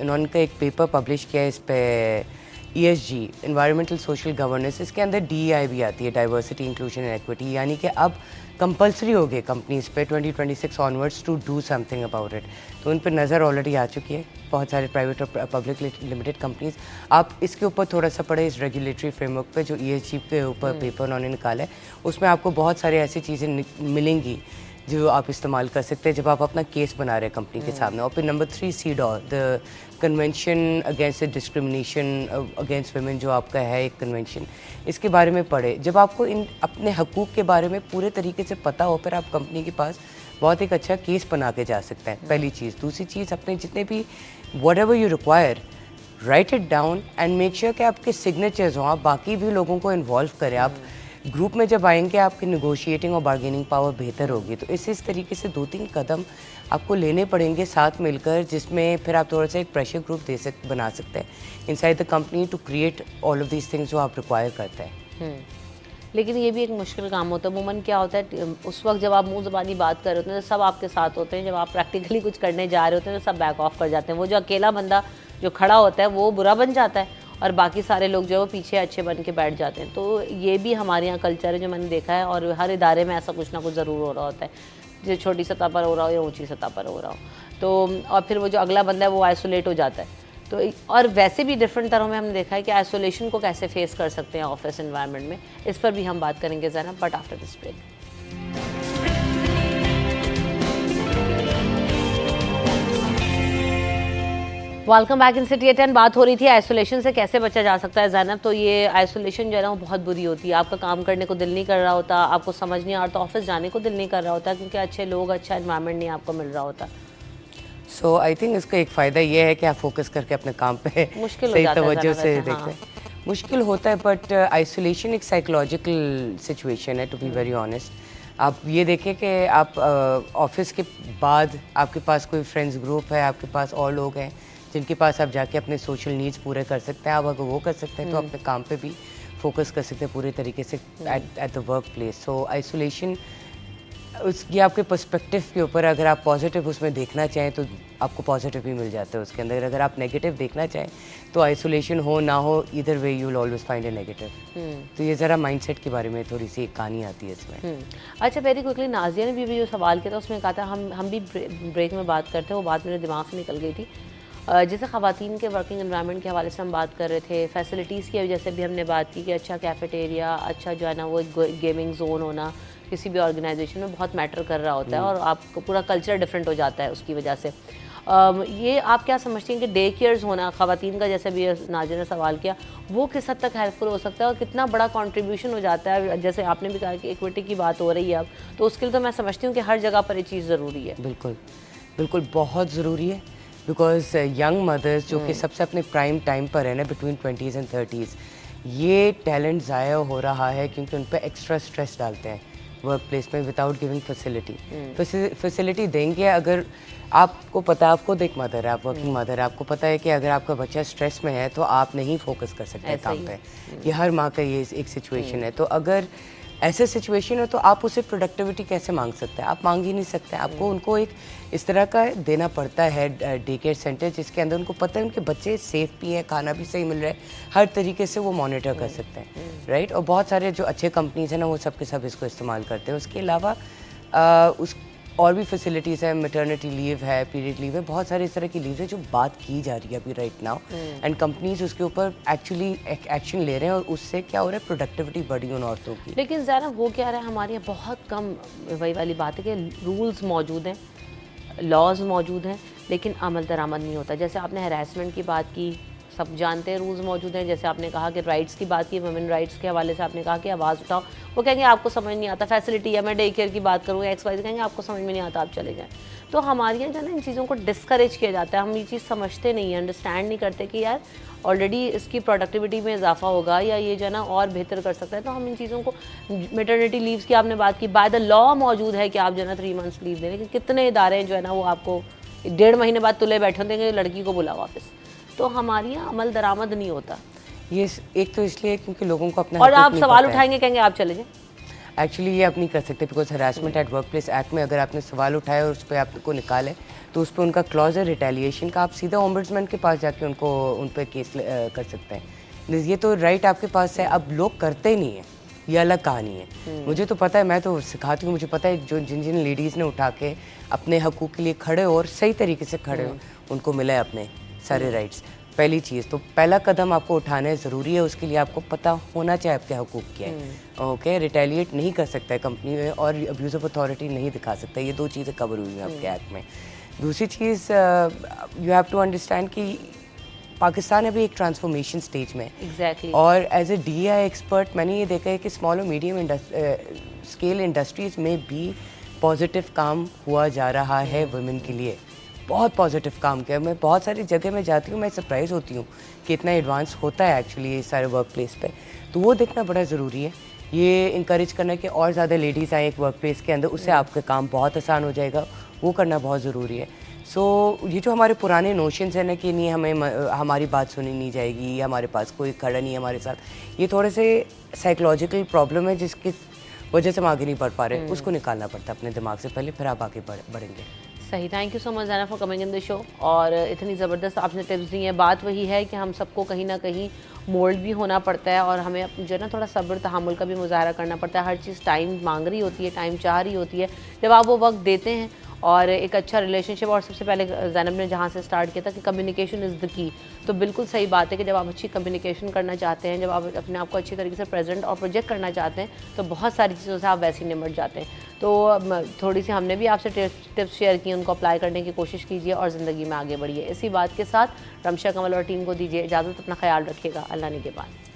उन्होंने एक पेपर पब्लिश किया है इस पर, ESG एनवायरमेंटल सोशल गवर्नेंस। इसके अंदर DEI भी आती है, डाइवर्सिटी इंक्लूजन एंड एक्विटी, यानी कि अब कंपलसरी हो गए कंपनीज पे 2026 onwards to do something about it. तो उन पर नज़र ऑलरेडी आ चुकी है, बहुत सारे प्राइवेट और पब्लिक लिमिटेड कंपनीज। आप इसके ऊपर थोड़ा सा पढ़े, इस रेगुलेटरी फ्रेमवर्क पे जो ESG के ऊपर पेपर उन्होंने निकाला है, उसमें आपको बहुत सारी ऐसी चीज़ें मिलेंगी जो आप इस्तेमाल कर सकते हैं जब आप अपना केस बना रहे हैं कंपनी के सामने। और फिर number 3 CEDAW, the convention against discrimination against women, जो आपका है एक कन्वेंशन, इसके बारे में पढ़े। जब आपको इन अपने हकूक़ के बारे में पूरे तरीके से पता हो, फिर आप कंपनी के पास बहुत एक अच्छा केस बना के जा सकते हैं, पहली चीज़। दूसरी चीज़, अपने जितने भी whatever you require, right it down and make sure कि आपके सिग्नेचर्स हों, आप बाकी भी लोगों को इन्वॉल्व करें। आप ग्रुप में जब आएंगे, आपकी निगोशिएटिंग और बार्गेनिंग पावर बेहतर होगी। तो इस तरीके से 2-3 कदम आपको लेने पड़ेंगे साथ मिलकर, जिसमें फिर आप थोड़ा सा एक प्रेशर ग्रुप बना सकते हैं inside the company to create all of these things जो आप रिक्वायर करते हैं। लेकिन ये भी एक मुश्किल काम होता है। अमूमन क्या होता है, उस वक्त जब आप मुंह ज़बानी बात कर रहे होते हैं तो सब आपके साथ होते हैं, जब आप प्रैक्टिकली कुछ करने जा रहे होते हैं तो सब बैक ऑफ कर जाते हैं। वो जो अकेला बंदा जो खड़ा होता है वो बुरा बन जाता है, और बाकी सारे लोग जो है वो पीछे अच्छे बन के बैठ जाते हैं। तो ये भी हमारे यहाँ कल्चर है जो मैंने देखा है, और हर इदारे में ऐसा कुछ ना कुछ ज़रूर हो रहा होता है, जो छोटी सतह पर हो रहा हो या ऊंची सतह पर हो रहा हो। तो और फिर वो जो अगला बंदा है वो आइसोलेट हो जाता है। तो और वैसे भी डिफरेंट तरह में हमने देखा है कि आइसोलेशन को कैसे फेस कर सकते हैं ऑफिस एनवायरनमेंट में। इस पर भी हम बात करेंगे ज़रा, but after this break. Welcome back in city 10। बात हो रही थी आइसोलेशन से कैसे बचा जा सकता है ज़ैनब। तो ये आइसोलेशन जो है ना वो बहुत बुरी होती है। आपका काम करने को दिल नहीं कर रहा होता, आपको समझ नहीं आ रहा, तो ऑफिस जाने को दिल नहीं कर रहा होता क्योंकि अच्छे लोग, अच्छा एनवायरनमेंट नहीं आपको मिल रहा होता। सो आई थिंक इसका एक फ़ायदा ये है कि आप फोकस करके अपने काम पे सही तवज्जो से देखते हैं। मुश्किल होता है बट आइसोलेशन एक साइकोलॉजिकल सिचुएशन है, टू बी वेरी ऑनेस्ट। आप ये देखें कि आप ऑफिस के बाद आपके पास कोई फ्रेंड्स ग्रुप है, आपके पास और लोग हैं जिनके पास आप जाके अपने सोशल नीड्स पूरे कर सकते हैं। आप अगर वो कर सकते हैं तो अपने काम पे भी फोकस कर सकते हैं पूरे तरीके से at the work place. So isolation उसकी आपके पर्सपेक्टिव के ऊपर, अगर आप पॉजिटिव उसमें देखना चाहें तो आपको पॉजिटिव भी मिल जाता है उसके अंदर। अगर आप नेगेटिव देखना चाहें तो आइसोलेशन हो ना हो, इधर way you will always find A negative. तो ये ज़रा माइंडसेट के बारे में थोड़ी सी एक कहानी आती है इसमें। अच्छा, वेरी क्विकली नाजिया ने भी जो सवाल किया था उसमें कहा था हम भी ब्रेक में बात करते हैं, वो बात मेरे दिमाग से निकल गई थी। जैसे ख़वातीन के वर्किंग एनवायरनमेंट के हवाले से हम बात कर रहे थे, फैसिलिटीज़ की वजह से भी हमने बात की कि अच्छा कैफ़ेटेरिया, अच्छा जो है ना वो गेमिंग जोन होना किसी भी ऑर्गेनाइजेशन में बहुत मैटर कर रहा होता है और आपको पूरा कल्चर डिफरेंट हो जाता है उसकी वजह से। ये आप क्या समझती हैं कि डे केयर्स होना ख़वातीन का, जैसे भी नाजिया ने सवाल किया, वो किस हद तक हेल्पफुल हो सकता है और कितना बड़ा कंट्रीब्यूशन हो जाता है? जैसे आपने भी कहा कि इक्विटी की बात हो रही है अब, तो उसके लिए तो मैं समझती हूँ कि हर जगह पर ये चीज़ ज़रूरी है। बिल्कुल बिल्कुल, बहुत ज़रूरी है। बिकॉज यंग मदर्स जो कि सबसे अपने प्राइम टाइम पर है ना, बिटवीन 20s एंड 30s, ये टैलेंट ज़ाया हो रहा है क्योंकि उन पर एक्स्ट्रा स्ट्रेस डालते हैं वर्क प्लेस में विदाउट गिविंग फैसिलिटी। फैसिलिटी देंगे अगर आपको पता है, आप खुद एक मदर है, आप वर्किंग मदर है, आपको पता है कि अगर आपका बच्चा स्ट्रेस में है तो आप नहीं फोकस कर सकते काम पे। ये हर माँ का ये एक सिचुएशन है। तो अगर ऐसे सिचुएशन है तो आप उसे प्रोडक्टिविटी कैसे मांग सकते हैं? आप मांग ही नहीं सकते। आपको उनको एक इस तरह का देना पड़ता है डे केयर सेंटर जिसके अंदर उनको पता है उनके बच्चे सेफ भी हैं, खाना भी सही मिल रहा है, हर तरीके से वो मॉनिटर कर सकते हैं, राइट। और बहुत सारे जो अच्छे कंपनीज हैं ना वो सब के सब इसको इस्तेमाल करते हैं। उसके अलावा उस और भी फैसिलिटीज़ है, मैटरनिटी लीव है, पीरियड लीव है, बहुत सारे इस तरह की लीव है जो बात की जा रही है अभी राइट नाउ, एंड कंपनीज उसके ऊपर एक्चुअली एक्शन ले रहे हैं और उससे क्या हो रहा है, प्रोडक्टिविटी बढ़ी उन औरतों की। लेकिन ज़रा वो क्या रहा है, हमारे यहाँ बहुत कम वही वाली बात है कि रूल्स मौजूद हैं, लॉज मौजूद हैं, लेकिन अमल दरामद नहीं होता। जैसे आपने हैरेसमेंट की बात की, सब जानते हैं रूल्स मौजूद हैं। जैसे आपने कहा कि राइट्स की बात की, वुमेन राइट्स के हवाले से आपने कहा कि आवाज़ उठाओ, वो कहेंगे आपको समझ नहीं आता। फैसिलिटी है, मैं डे केयर की बात करूँ, XYZ कहेंगे आपको समझ में नहीं आता, आप चले जाएं। तो हमारे यहाँ जो है ना इन चीज़ों को डिस्करेज किया जाता है। हम ये चीज़ समझते नहीं हैं, अंडरस्टैंड नहीं करते कि यार ऑलरेडी इसकी प्रोडक्टिविटी में इजाफा होगा या ये जो है ना और बेहतर कर सकता है। तो हम इन चीज़ों को, मैटरनिटी लीव्स की आपने बात की, बाय द लॉ मौजूद है कि आप जो है ना 3 मंथ्स लीव दें, लेकिन कितने इदारे जो है ना वो आपको 1.5 महीने बाद तुले बैठे देंगे, लड़की को बुलाओ वापस। तो हमारे यहाँ अमल दरामद नहीं होता। ये एक तो इसलिए क्योंकि लोगों को अपना और आप सवाल उठाएंगे, कहेंगे आप चले जाएं। एक्चुअली ये आप नहीं कर सकते because harassment at work place act में अगर आपने सवाल उठाया और उस पर आपको निकाले तो उस पर उनका क्लॉज है रिटेलिएशन का। आप सीधा ओम्बड्समैन के पास जाके उन पर केस कर सकते हैं। ये तो राइट आपके पास है। अब लोग करते नहीं हैं, ये अलग कहानी है। मुझे तो पता है, मैं तो सिखाती हूँ, मुझे पता है जो जिन जिन लेडीज़ ने उठा के अपने हकूक़ के लिए खड़े और सही तरीके से खड़े हो उनको मिला है अपने सारे राइट्स। पहली चीज़ तो पहला कदम आपको उठाना ज़रूरी है, उसके लिए आपको पता होना चाहिए आपके हकूक़ क्या है। ओके, रिटेलिएट नहीं कर सकता है कंपनी में और अब्यूज़ ऑफ अथॉरिटी नहीं दिखा सकता। ये 2 चीज़ें कवर हुई हैं आपके एक्ट में। दूसरी चीज़, यू हैव टू अंडरस्टैंड कि पाकिस्तान अभी एक ट्रांसफॉर्मेशन स्टेज में Exactly. और एज ए DEI एक्सपर्ट मैंने ये देखा है कि स्मॉल और मीडियम स्केल इंडस्ट्रीज़ में भी पॉजिटिव काम हुआ जा रहा है वुमेन के लिए। बहुत पॉजिटिव काम किया। मैं बहुत सारी जगह में जाती हूँ, मैं सरप्राइज़ होती हूँ कि इतना एडवांस होता है एक्चुअली ये सारे वर्क प्लेस पे। तो वो देखना बड़ा ज़रूरी है। ये इंकरेज करना कि और ज़्यादा लेडीज़ आएँ एक वर्क प्लेस के अंदर, उससे आपका काम बहुत आसान हो जाएगा। वो करना बहुत ज़रूरी है। सो ये जो हमारे पुराने नोशंस हैं ना कि नहीं हमारी बात सुनी नहीं जाएगी, हमारे पास कोई खड़ा नहीं है हमारे साथ, ये थोड़े से साइकोलॉजिकल प्रॉब्लम है जिसकी वजह से हम आगे नहीं बढ़ पा रहे। उसको निकालना पड़ता है अपने दिमाग से पहले, फिर आप आगे बढ़ेंगे। सही। Thank you so much Zainab for coming in the show. और इतनी ज़बरदस्त आपने टिप्स दी हैं। बात वही है कि हम सबको कहीं ना कहीं मोल्ड भी होना पड़ता है और हमें जो है ना थोड़ा सब्र तहम्मुल का भी मुजाहरा करना पड़ता है। हर चीज़ टाइम मांग रही होती है, टाइम चाह रही होती है। जब आप वो वक्त देते हैं और एक अच्छा रिलेशनशिप। और सबसे पहले ज़ैनब ने जहाँ से स्टार्ट किया था कि कम्युनिकेशन इज़ द की, तो बिल्कुल सही बात है कि जब आप अच्छी कम्युनिकेशन करना चाहते हैं, जब आप अपने आप को अच्छी तरीके से प्रेजेंट और प्रोजेक्ट करना चाहते हैं, तो बहुत सारी चीज़ों से आप वैसे ही निमट जाते हैं। तो थोड़ी सी हमने भी आपसे टिप्स शेयर की, उनको अप्लाई करने की कोशिश कीजिए और ज़िंदगी में आगे बढ़िए। इसी बात के साथ रमशा, कमल और टीम को दीजिए इजाज़त। अपना ख्याल रखिएगा। अल्लाह ने के बाद।